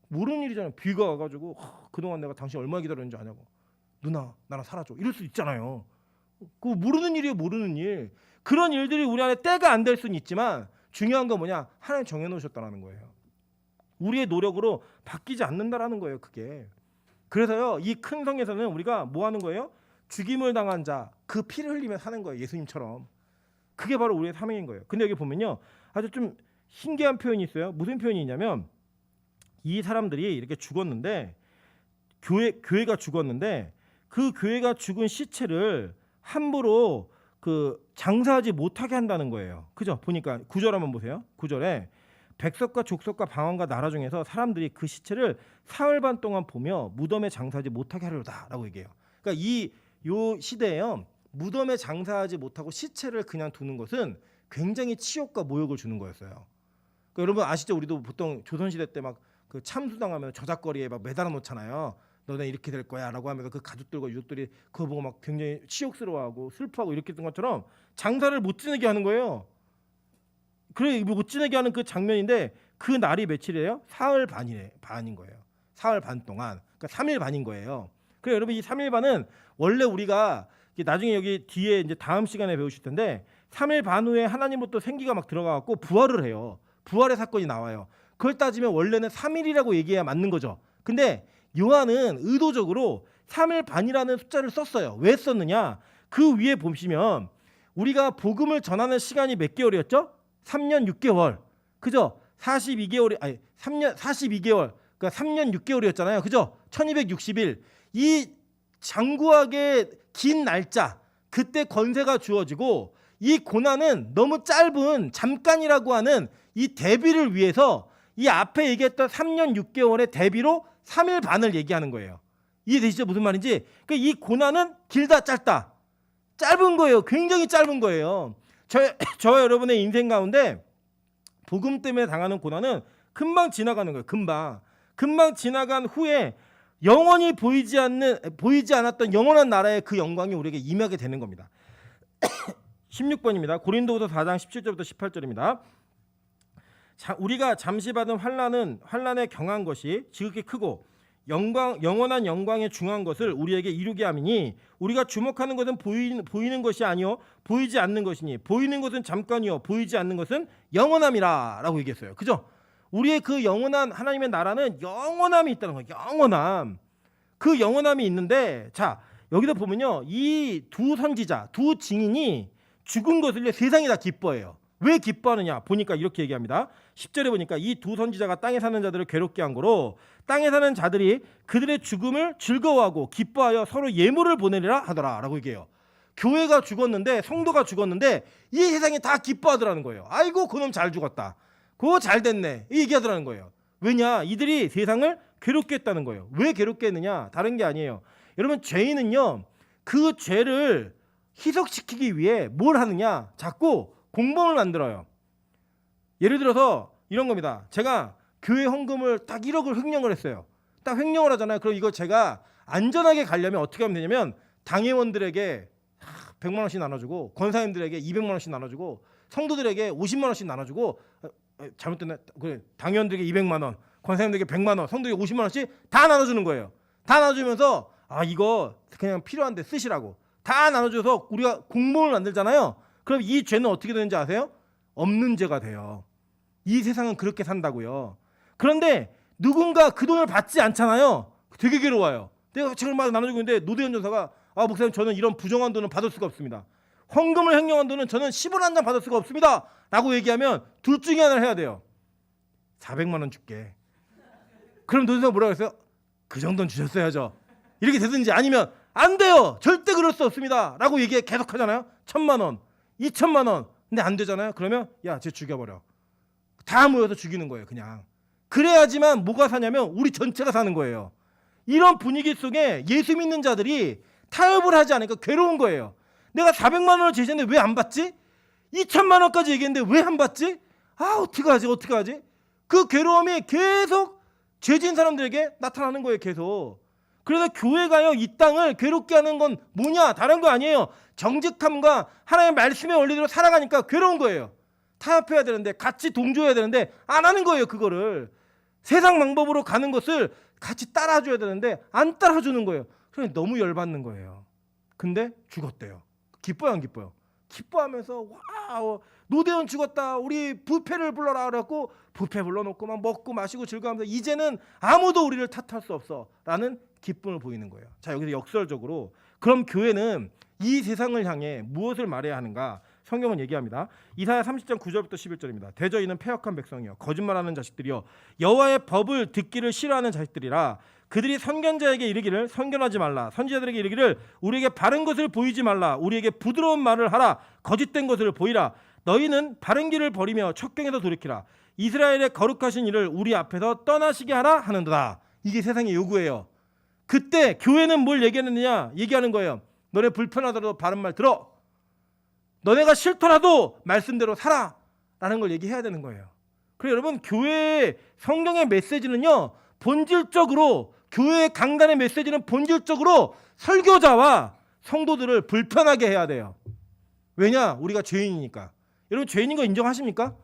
모르는 일이잖아요. 비가 와가지고 그동안 내가 당신 얼마나 기다렸는지 아냐고. 누나 나랑 살아줘. 이럴 수 있잖아요. 그거 모르는 일이에요. 모르는 일. 그런 일들이 우리 안에 때가 안 될 수는 있지만 중요한 건 뭐냐? 하나님 정해놓으셨다는 거예요. 우리의 노력으로 바뀌지 않는다라는 거예요. 그게. 그래서요. 이 큰 성에서는 우리가 뭐 하는 거예요? 죽임을 당한 자 그 피를 흘리며 사는 거예요. 예수님처럼. 그게 바로 우리의 사명인 거예요. 근데 여기 보면요. 아주 좀 신기한 표현이 있어요. 무슨 표현이 있냐면 이 사람들이 이렇게 죽었는데 교회가 죽었는데 그 교회가 죽은 시체를 함부로 그 장사하지 못하게 한다는 거예요. 그죠? 보니까 구절 한번 보세요. 구절에 백석과 족석과 방언과 나라 중에서 사람들이 그 시체를 사흘 반 동안 보며 무덤에 장사하지 못하게 하려다라고 얘기해요. 그러니까 요 시대에요. 무덤에 장사하지 못하고 시체를 그냥 두는 것은 굉장히 치욕과 모욕을 주는 거였어요. 그러니까 여러분 아시죠? 우리도 보통 조선시대 때 막 그 참수당하면 저작거리에 막 매달아 놓잖아요. 너네 이렇게 될 거야라고 하면서 그 가족들과 유족들이 그거 보고 막 굉장히 치욕스러워하고 슬퍼하고 이렇게 했던 것처럼 장사를 못 지내게 하는 거예요. 그래 못 지내게 하는 그 장면인데 그 날이 며칠이에요? 사흘 반인 거예요. 사흘 반 동안. 그러니까 3일 반인 거예요. 그래 여러분 이 3일 반은 원래 우리가 나중에 여기 뒤에 이제 다음 시간에 배우실 텐데 3일 반 후에 하나님으로부터 생기가 막 들어가 갖고 부활을 해요. 부활의 사건이 나와요. 그걸 따지면 원래는 3일이라고 얘기해야 맞는 거죠. 근데 요한은 의도적으로 3일 반이라는 숫자를 썼어요. 왜 썼느냐? 그 위에 보시면 우리가 복음을 전하는 시간이 몇 개월이었죠? 3년 6개월. 그죠? 42개월이 아니 3년 42개월. 그러니까 3년 6개월이었잖아요. 그죠? 1260일. 이 장구하게 긴 날짜 그때 권세가 주어지고 이 고난은 너무 짧은 잠깐이라고 하는 이 대비를 위해서 이 앞에 얘기했던 3년 6개월의 대비로 3일 반을 얘기하는 거예요. 이해되시죠? 무슨 말인지? 그러니까 이 고난은 길다 짧다. 짧은 거예요. 굉장히 짧은 거예요. 저와 여러분의 인생 가운데 복음 때문에 당하는 고난은 금방 지나가는 거예요. 금방 지나간 후에 영원히 보이지 않았던 영원한 나라의 그 영광이 우리에게 임하게 되는 겁니다. 16번입니다. 고린도후서 4장 17절부터 18절입니다. 우리가 잠시 받은 환난에 경한 것이 지극히 크고 영원한 영광에 중한 것을 우리에게 이루게 함이니 우리가 주목하는 것은 보이는 것이 아니요 보이지 않는 것이니 보이는 것은 잠깐이요 보이지 않는 것은 영원함이라라고 얘기했어요. 그죠? 우리의 그 영원한 하나님의 나라는 영원함이 있다는 거예요. 영원함. 그 영원함이 있는데 자 여기서 보면요 이 두 선지자 두 증인이 죽은 것을 세상이 다 기뻐해요. 왜 기뻐하느냐 보니까 이렇게 얘기합니다. 10절에 보니까 이 두 선지자가 땅에 사는 자들을 괴롭게 한 거로 땅에 사는 자들이 그들의 죽음을 즐거워하고 기뻐하여 서로 예물을 보내리라 하더라 라고 얘기해요. 교회가 죽었는데 성도가 죽었는데 이 세상이 다 기뻐하더라는 거예요. 아이고 그놈 잘 죽었다. 그거 잘 됐네 이 얘기하더라는 거예요. 왜냐 이들이 세상을 괴롭게 했다는 거예요. 왜 괴롭게 했느냐 다른 게 아니에요. 여러분 죄인은요 그 죄를 희석시키기 위해 뭘 하느냐 자꾸 공범을 만들어요. 예를 들어서 이런 겁니다. 제가 교회 헌금을 딱 1억을 횡령을 했어요. 딱 횡령을 하잖아요. 그럼 이거 제가 안전하게 가려면 어떻게 하면 되냐면 당회원들에게 100만 원씩 나눠주고 권사님들에게 200만 원씩 나눠주고 성도들에게 50만 원씩 나눠주고 잘못됐네. 그래 당회원들에게 200만 원 권사님들에게 100만 원 성도에게 50만 원씩 다 나눠주는 거예요. 다 나눠주면서 이거 그냥 필요한데 쓰시라고 다 나눠줘서 우리가 공범을 만들잖아요. 그럼 이 죄는 어떻게 되는지 아세요? 없는 죄가 돼요. 이 세상은 그렇게 산다고요. 그런데 누군가 그 돈을 받지 않잖아요. 되게 괴로워요. 내가 책을 막 나눠주고 있는데 노대현 전사가 목사님 저는 이런 부정한 돈은 받을 수가 없습니다. 헌금을 횡령한 돈은 저는 10원 한 장 받을 수가 없습니다. 라고 얘기하면 둘 중에 하나를 해야 돼요. 400만 원 줄게. 그럼 노대현사가 뭐라고 했어요? 그 정도는 주셨어야죠. 이렇게 되든지 아니면 안 돼요. 절대 그럴 수 없습니다. 라고 계속 하잖아요. 1000만 원, 2000만 원. 근데 안 되잖아요. 그러면 쟤 죽여버려. 다 모여서 죽이는 거예요. 그냥. 그래야지만 뭐가 사냐면 우리 전체가 사는 거예요. 이런 분위기 속에 예수 믿는 자들이 타협을 하지 않으니까 괴로운 거예요. 내가 400만 원을 제시했는데 왜 안 받지? 2000만 원까지 얘기했는데 왜 안 받지? 어떻게 하지? 그 괴로움이 계속 죄진 사람들에게 나타나는 거예요. 계속. 그래서 교회가요 이 땅을 괴롭게 하는 건 뭐냐? 다른 거 아니에요. 정직함과 하나님의 말씀의 원리대로 살아가니까 괴로운 거예요. 타협해야 되는데 같이 동조해야 되는데 안 하는 거예요. 그거를 세상 방법으로 가는 것을 같이 따라줘야 되는데 안 따라주는 거예요. 그래서 너무 열받는 거예요. 근데 죽었대요. 기뻐요 안 기뻐요? 기뻐하면서 와우 노대원 죽었다 우리 부패를 불러라 그래갖고 부패 불러놓고 막 먹고 마시고 즐거워하면서 이제는 아무도 우리를 탓할 수 없어 라는 기쁨을 보이는 거예요. 자 여기서 역설적으로 그럼 교회는 이 세상을 향해 무엇을 말해야 하는가? 성경은 얘기합니다. 이사야 30장 9절부터 11절입니다. 대저희는 패역한 백성이요 거짓말하는 자식들이요 여호와의 법을 듣기를 싫어하는 자식들이라 그들이 선견자에게 이르기를 선견하지 말라. 선지자들에게 이르기를 우리에게 바른 것을 보이지 말라. 우리에게 부드러운 말을 하라. 거짓된 것을 보이라. 너희는 바른 길을 버리며 척경에서 돌이키라. 이스라엘의 거룩하신 이를 우리 앞에서 떠나시게 하라 하는도다. 이게 세상의 요구예요. 그때 교회는 뭘 얘기하느냐? 얘기하는 거예요. 너네 불편하더라도 바른 말 들어. 너네가 싫더라도 말씀대로 살아. 라는 걸 얘기해야 되는 거예요. 그래서 여러분, 교회의 성경의 메시지는요, 본질적으로, 교회의 강단의 메시지는 본질적으로 설교자와 성도들을 불편하게 해야 돼요. 왜냐? 우리가 죄인이니까. 여러분, 죄인인 거 인정하십니까?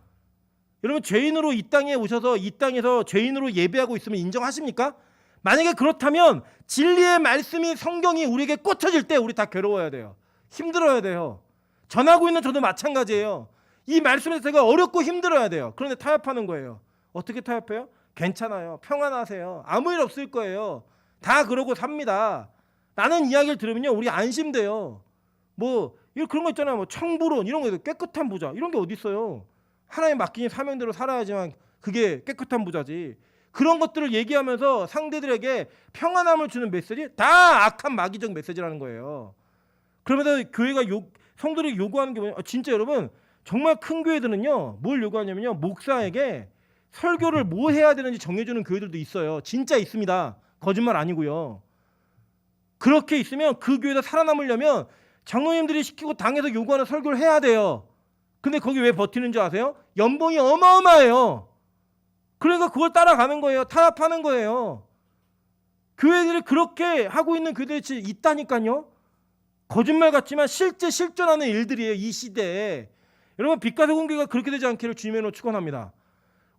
여러분, 죄인으로 이 땅에 오셔서 이 땅에서 죄인으로 예배하고 있으면 인정하십니까? 만약에 그렇다면 진리의 말씀이, 성경이 우리에게 꽂혀질 때 우리 다 괴로워야 돼요. 힘들어야 돼요. 전하고 있는 저도 마찬가지예요. 이 말씀에서 제가 어렵고 힘들어야 돼요. 그런데 타협하는 거예요. 어떻게 타협해요? 괜찮아요. 평안하세요. 아무 일 없을 거예요. 다 그러고 삽니다. 라는 이야기를 들으면요, 우리 안심돼요. 뭐 그런 거 있잖아요. 뭐 청부론 이런 거, 깨끗한 부자 이런 게 어디 있어요? 하나님 맡긴 사명대로 살아야지만 그게 깨끗한 부자지. 그런 것들을 얘기하면서 상대들에게 평안함을 주는 메시지, 다 악한 마귀적 메시지라는 거예요. 그러면서 교회가 성도들이 요구하는 게 뭐냐? 진짜 여러분, 정말 큰 교회들은요, 뭘 요구하냐면요, 목사에게 설교를 뭐 해야 되는지 정해주는 교회들도 있어요. 진짜 있습니다. 거짓말 아니고요. 그렇게 있으면 그 교회에서 살아남으려면 장로님들이 시키고 당에서 요구하는 설교를 해야 돼요. 근데 거기 왜 버티는 줄 아세요? 연봉이 어마어마해요. 그러니까 그걸 따라가는 거예요. 타협하는 거예요. 교회들이 그렇게 하고 있는 교회들이 있다니까요. 거짓말 같지만 실제 실존하는 일들이에요. 이 시대에. 여러분, 빛과 소금 교회가 그렇게 되지 않기를 주님으로 축원합니다.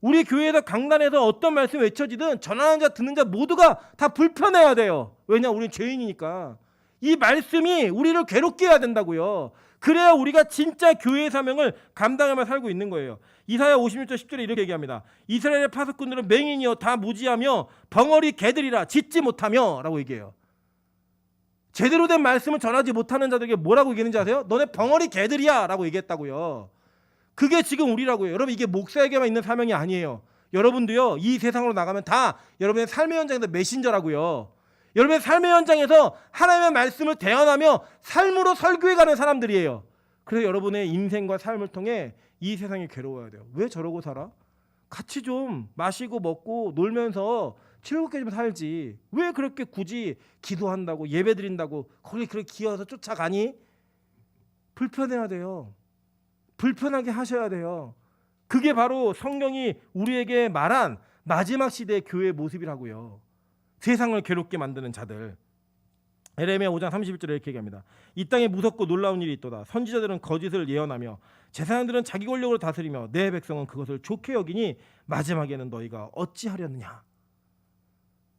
우리 교회에서 강단에서 어떤 말씀이 외쳐지든 전하는 자 듣는 자 모두가 다 불편해야 돼요. 왜냐? 우리는 죄인이니까. 이 말씀이 우리를 괴롭게 해야 된다고요. 그래야 우리가 진짜 교회의 사명을 감당하며 살고 있는 거예요. 이사야 56절 10절에 이렇게 얘기합니다. 이스라엘의 파수꾼들은 맹인이여 다 무지하며 벙어리 개들이라 짖지 못하며 라고 얘기해요. 제대로 된 말씀을 전하지 못하는 자들에게 뭐라고 얘기했는지 아세요? 너네 벙어리 개들이야 라고 얘기했다고요. 그게 지금 우리라고요. 여러분, 이게 목사에게만 있는 사명이 아니에요. 여러분도요, 이 세상으로 나가면 다 여러분의 삶의 현장에서 메신저라고요. 여러분의 삶의 현장에서 하나님의 말씀을 대언하며 삶으로 설교해가는 사람들이에요. 그래서 여러분의 인생과 삶을 통해 이 세상이 괴로워야 돼요. 왜 저러고 살아? 같이 좀 마시고 먹고 놀면서 즐겁게 좀 살지. 왜 그렇게 굳이 기도한다고 예배 드린다고 거기 그렇게 기어서 쫓아가니? 불편해야 돼요. 불편하게 하셔야 돼요. 그게 바로 성경이 우리에게 말한 마지막 시대의 교회의 모습이라고요. 세상을 괴롭게 만드는 자들. 에레미야 5장 31절에 이렇게 얘기합니다. 이 땅에 무섭고 놀라운 일이 있도다. 선지자들은 거짓을 예언하며 제사장들은 자기 권력으로 다스리며 내 백성은 그것을 좋게 여기니 마지막에는 너희가 어찌하려느냐.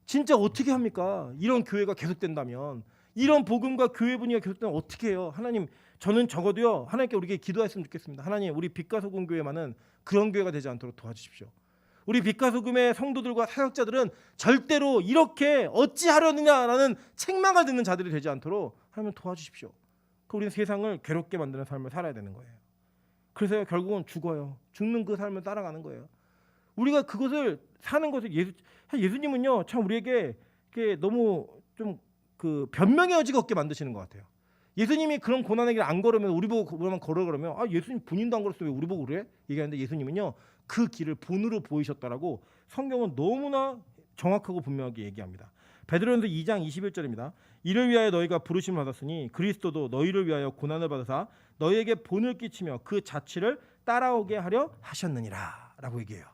진짜 어떻게 합니까? 이런 교회가 계속된다면, 이런 복음과 교회 분위기가 계속되면 어떻게 해요? 하나님, 저는 적어도요, 하나님께 우리에게 기도했으면 좋겠습니다. 하나님, 우리 빛과 소금 교회만은 그런 교회가 되지 않도록 도와주십시오. 우리 빛과 소금의 성도들과 사역자들은 절대로 이렇게 어찌하려느냐라는 책망을 듣는 자들이 되지 않도록 하나님 도와주십시오. 우리는 세상을 괴롭게 만드는 삶을 살아야 되는 거예요. 그래서 결국은 죽어요. 죽는 그 삶을 따라가는 거예요. 우리가 그것을 사는 것을 예수님은요, 참 우리에게 너무 좀 그 변명의 여지가 없게 만드시는 것 같아요. 예수님이 그런 고난의 길 안 걸으면 우리 보고 그러면 걸어 그러면 예수님 본인도 안 걸었어 왜 우리 보고 그래? 얘기하는데 예수님은요, 그 길을 본으로 보이셨다라고 성경은 너무나 정확하고 분명하게 얘기합니다. 베드로전서 2장 21절입니다. 이를 위하여 너희가 부르심을 받았으니 그리스도도 너희를 위하여 고난을 받으사 너희에게 본을 끼치며 그 자취를 따라오게 하려 하셨느니라 라고 얘기해요.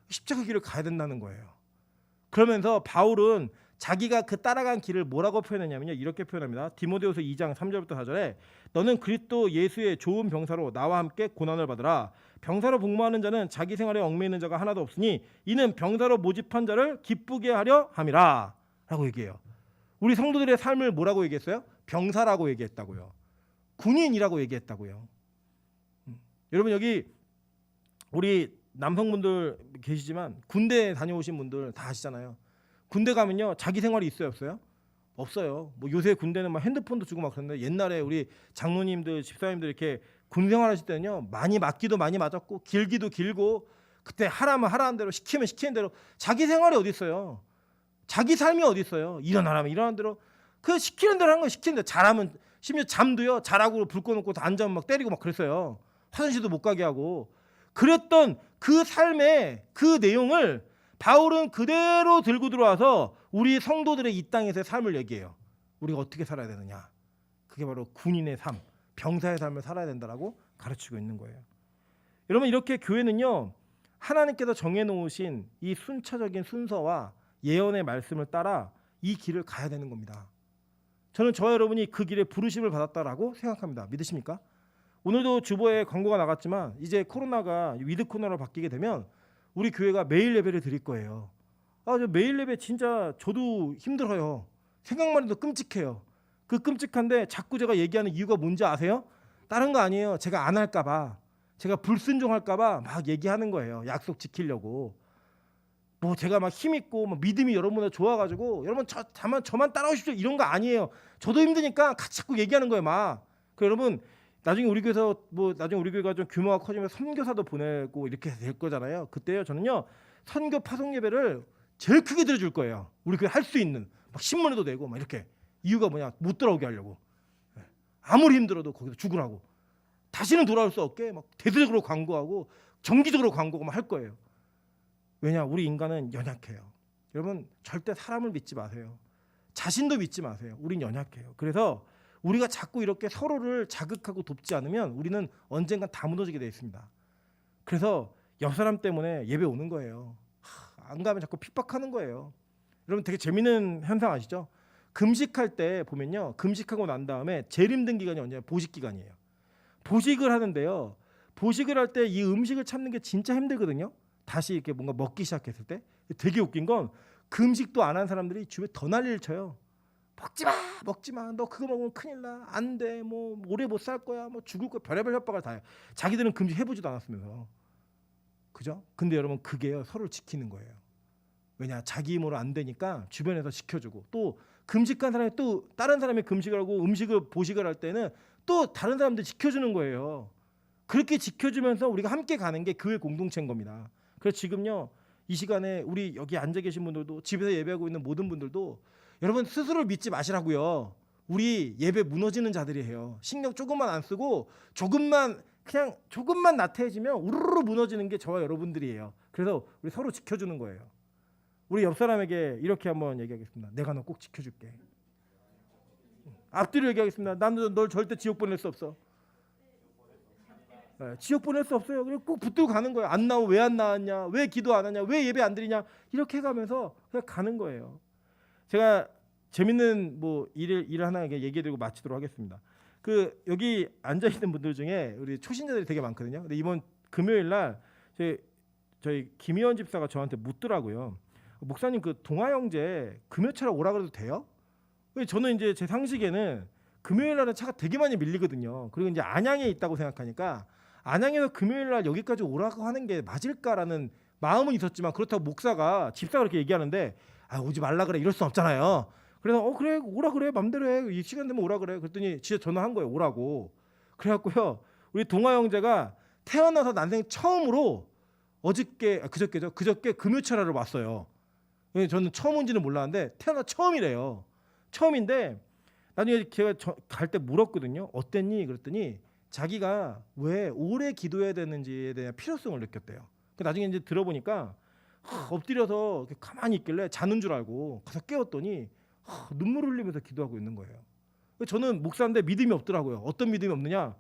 십자가 길을 가야 된다는 거예요. 그러면서 바울은 자기가 그 따라간 길을 뭐라고 표현했냐면요, 이렇게 표현합니다. 디모데후서 2장 3절부터 4절에 너는 그리스도 예수의 좋은 병사로 나와 함께 고난을 받으라. 병사로 복무하는 자는 자기 생활에 얽매이는 자가 하나도 없으니 이는 병사로 모집한 자를 기쁘게 하려 함이라 라고 얘기해요. 우리 성도들의 삶을 뭐라고 얘기했어요? 병사라고 얘기했다고요. 군인이라고 얘기했다고요. 여러분, 여기 우리 남성분들 계시지만 군대 다녀오신 분들 다 아시잖아요. 군대 가면요, 자기 생활이 있어요, 없어요? 없어요. 뭐 요새 군대는 막 핸드폰도 주고 막 그런데 옛날에 우리 장로님들, 집사님들 이렇게 군 생활하실 때는요, 많이 맞기도 많이 맞았고 길기도 길고 그때 하라면 하라는 대로 시키면 시키는 대로 자기 생활이 어디 있어요? 자기 삶이 어디 있어요? 일어나라면 일어나는 대로 그 시키는 대로 하는 거예요. 시키는 대로. 잘하면 심지어 잠도요. 자라고 불 꺼놓고 앉아면 막 때리고 막 그랬어요. 화장실도 못 가게 하고. 그랬던 그 삶의 그 내용을 바울은 그대로 들고 들어와서 우리 성도들의 이 땅에서의 삶을 얘기해요. 우리가 어떻게 살아야 되느냐. 그게 바로 군인의 삶, 병사의 삶을 살아야 된다라고 가르치고 있는 거예요. 여러분, 이렇게 교회는요, 하나님께서 정해놓으신 이 순차적인 순서와 예언의 말씀을 따라 이 길을 가야 되는 겁니다. 저는 저와 여러분이 그 길에 부르심을 받았다라고 생각합니다. 믿으십니까? 오늘도 주보에 광고가 나갔지만 이제 코로나가 위드 코로나로 바뀌게 되면 우리 교회가 매일 예배를 드릴 거예요. 저 매일 예배 진짜 저도 힘들어요. 생각만 해도 끔찍해요. 그 끔찍한데 자꾸 제가 얘기하는 이유가 뭔지 아세요? 다른 거 아니에요. 제가 안 할까 봐. 제가 불순종할까 봐 막 얘기하는 거예요. 약속 지키려고. 뭐 제가 막 힘 있고 막 믿음이 여러분보다 좋아가지고 여러분 저만 따라오십시오 이런 거 아니에요. 저도 힘드니까 같이 자꾸 얘기하는 거예요. 막. 여러분 나중에 우리 교회에서 나중에 우리 교회가 좀 규모가 커지면 선교사도 보내고 이렇게 될 거잖아요. 그때요 저는요 선교 파송 예배를 제일 크게 들어줄 거예요. 우리 교회 할 수 있는 막 신문에도 내고 막 이렇게. 이유가 뭐냐? 못 돌아오게 하려고. 아무리 힘들어도 거기서 죽으라고. 다시는 돌아올 수 없게 막 대대적으로 광고하고 정기적으로 광고하고 막 할 거예요. 왜냐? 우리 인간은 연약해요. 여러분 절대 사람을 믿지 마세요. 자신도 믿지 마세요. 우린 연약해요. 그래서 우리가 자꾸 이렇게 서로를 자극하고 돕지 않으면 우리는 언젠간 다 무너지게 돼 있습니다. 그래서 옆 사람 때문에 예배 오는 거예요. 안 가면 자꾸 핍박하는 거예요. 여러분 되게 재밌는 현상 아시죠? 금식할 때 보면요. 금식하고 난 다음에 제일 힘든 기간이 언제냐? 보식 기간이에요. 보식을 하는데요. 보식을 할 때 이 음식을 참는 게 진짜 힘들거든요. 다시 이렇게 뭔가 먹기 시작했을 때 되게 웃긴 건 금식도 안 한 사람들이 주변에 더 난리를 쳐요. 먹지 마. 너 그거 먹으면 큰일 나. 안 돼. 뭐 오래 못 살 거야. 뭐 죽을 거야. 별의별 협박을 다 해요. 자기들은 금식 해보지도 않았으면서. 그죠? 근데 여러분 그게요. 서로를 지키는 거예요. 왜냐? 자기 힘으로 안 되니까 주변에서 지켜주고 또 금식한 사람이 또 다른 사람이 금식을 하고 보식을 할 때는 또 다른 사람들 지켜주는 거예요. 그렇게 지켜주면서 우리가 함께 가는 게 교회 공동체인 겁니다. 그래서 지금요 이 시간에 우리 여기 앉아 계신 분들도 집에서 예배하고 있는 모든 분들도 여러분 스스로를 믿지 마시라고요. 우리 예배 무너지는 자들이에요. 신경 조금만 안 쓰고 조금만 나태해지면 우르르 무너지는 게 저와 여러분들이에요. 그래서 우리 서로 지켜주는 거예요. 우리 옆 사람에게 이렇게 한번 얘기하겠습니다. 내가 너 꼭 지켜줄게. 앞뒤로 얘기하겠습니다. 나는 널 절대 지옥 보낼 수 없어. 네, 지옥 보낼 수 없어요. 그리고 꼭 붙들고 가는 거예요. 안 나오면 왜 안 나왔냐? 왜 기도 안 하냐? 왜 예배 안 드리냐? 이렇게 해가면서 그냥 가는 거예요. 제가 재밌는 일을 하나 얘기해드리고 마치도록 하겠습니다. 여기 앉아 있는 분들 중에 우리 초신자들이 되게 많거든요. 근데 이번 금요일 날 저희 김희원 집사가 저한테 묻더라고요. 목사님 동아 형제 금요차로 오라 그래도 돼요? 저는 이제 제 상식에는 금요일 날은 차가 되게 많이 밀리거든요. 그리고 이제 안양에 있다고 생각하니까 안양에서 금요일 날 여기까지 오라고 하는 게 맞을까라는 마음은 있었지만 그렇다고 집사가 그렇게 얘기하는데 오지 말라 그래 이럴 수 없잖아요. 그래서 그래 오라 그래 맘대로 해. 이 시간 되면 오라 그래. 그랬더니 진짜 전화한 거예요. 오라고. 그래갖고요. 우리 동아 형제가 태어나서 난생 처음으로 그저께 금요차라를 왔어요. 저는 처음 온지는 몰랐는데 태어나 처음이래요. 처음인데 나중에 제가 갈 때 물었거든요. 어땠니? 그랬더니 자기가 왜 오래 기도해야 되는지에 대한 필요성을 느꼈대요. 나중에 이제 들어보니까 엎드려서 가만히 있길래 자는 줄 알고 가서 깨웠더니 눈물 흘리면서 기도하고 있는 거예요. 저는 목사인데 믿음이 없더라고요. 어떤 믿음이 없느냐?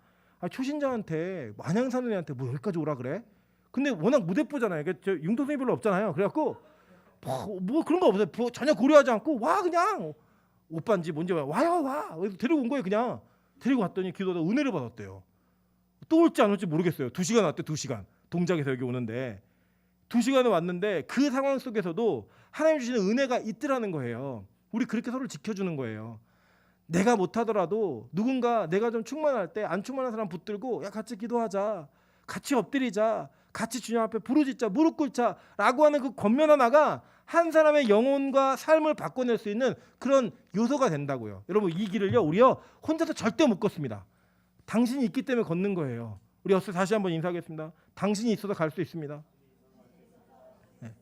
초신자한테 안양 사는 애한테 여기까지 오라 그래? 근데 워낙 무대뽀잖아요. 융통성이 별로 없잖아요. 그래갖고 그런 거 없어요. 전혀 고려하지 않고 와 그냥 오빠인지 뭔지 와요 와. 데리고 온 거예요. 그냥 데리고 왔더니 기도하다 은혜를 받았대요. 또 올지 안 올지 모르겠어요. 2시간 왔대. 2시간 동작에서 여기 오는데 2시간을 왔는데 그 상황 속에서도 하나님 주시는 은혜가 있더라는 거예요. 우리 그렇게 서로를 지켜주는 거예요. 내가 못하더라도 누군가 내가 좀 충만할 때 안 충만한 사람 붙들고 야 같이 기도하자. 같이 엎드리자. 같이 주님 앞에 부르짖자. 무릎 꿇자. 라고 하는 그 권면 하나가 한 사람의 영혼과 삶을 바꿔낼 수 있는 그런 요소가 된다고요. 여러분 이 길을요 우리요 혼자서 절대 못 걷습니다. 당신이 있기 때문에 걷는 거예요. 우리 어서 다시 한번 인사하겠습니다. 당신이 있어서 갈 수 있습니다. 네.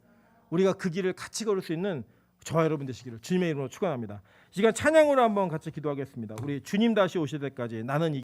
우리가 그 길을 같이 걸을 수 있는 저와 여러분 되시기를 주님의 이름으로 축원합니다. 이 시간 찬양으로 한번 같이 기도하겠습니다. 우리 주님 다시 오실 때까지 나는 이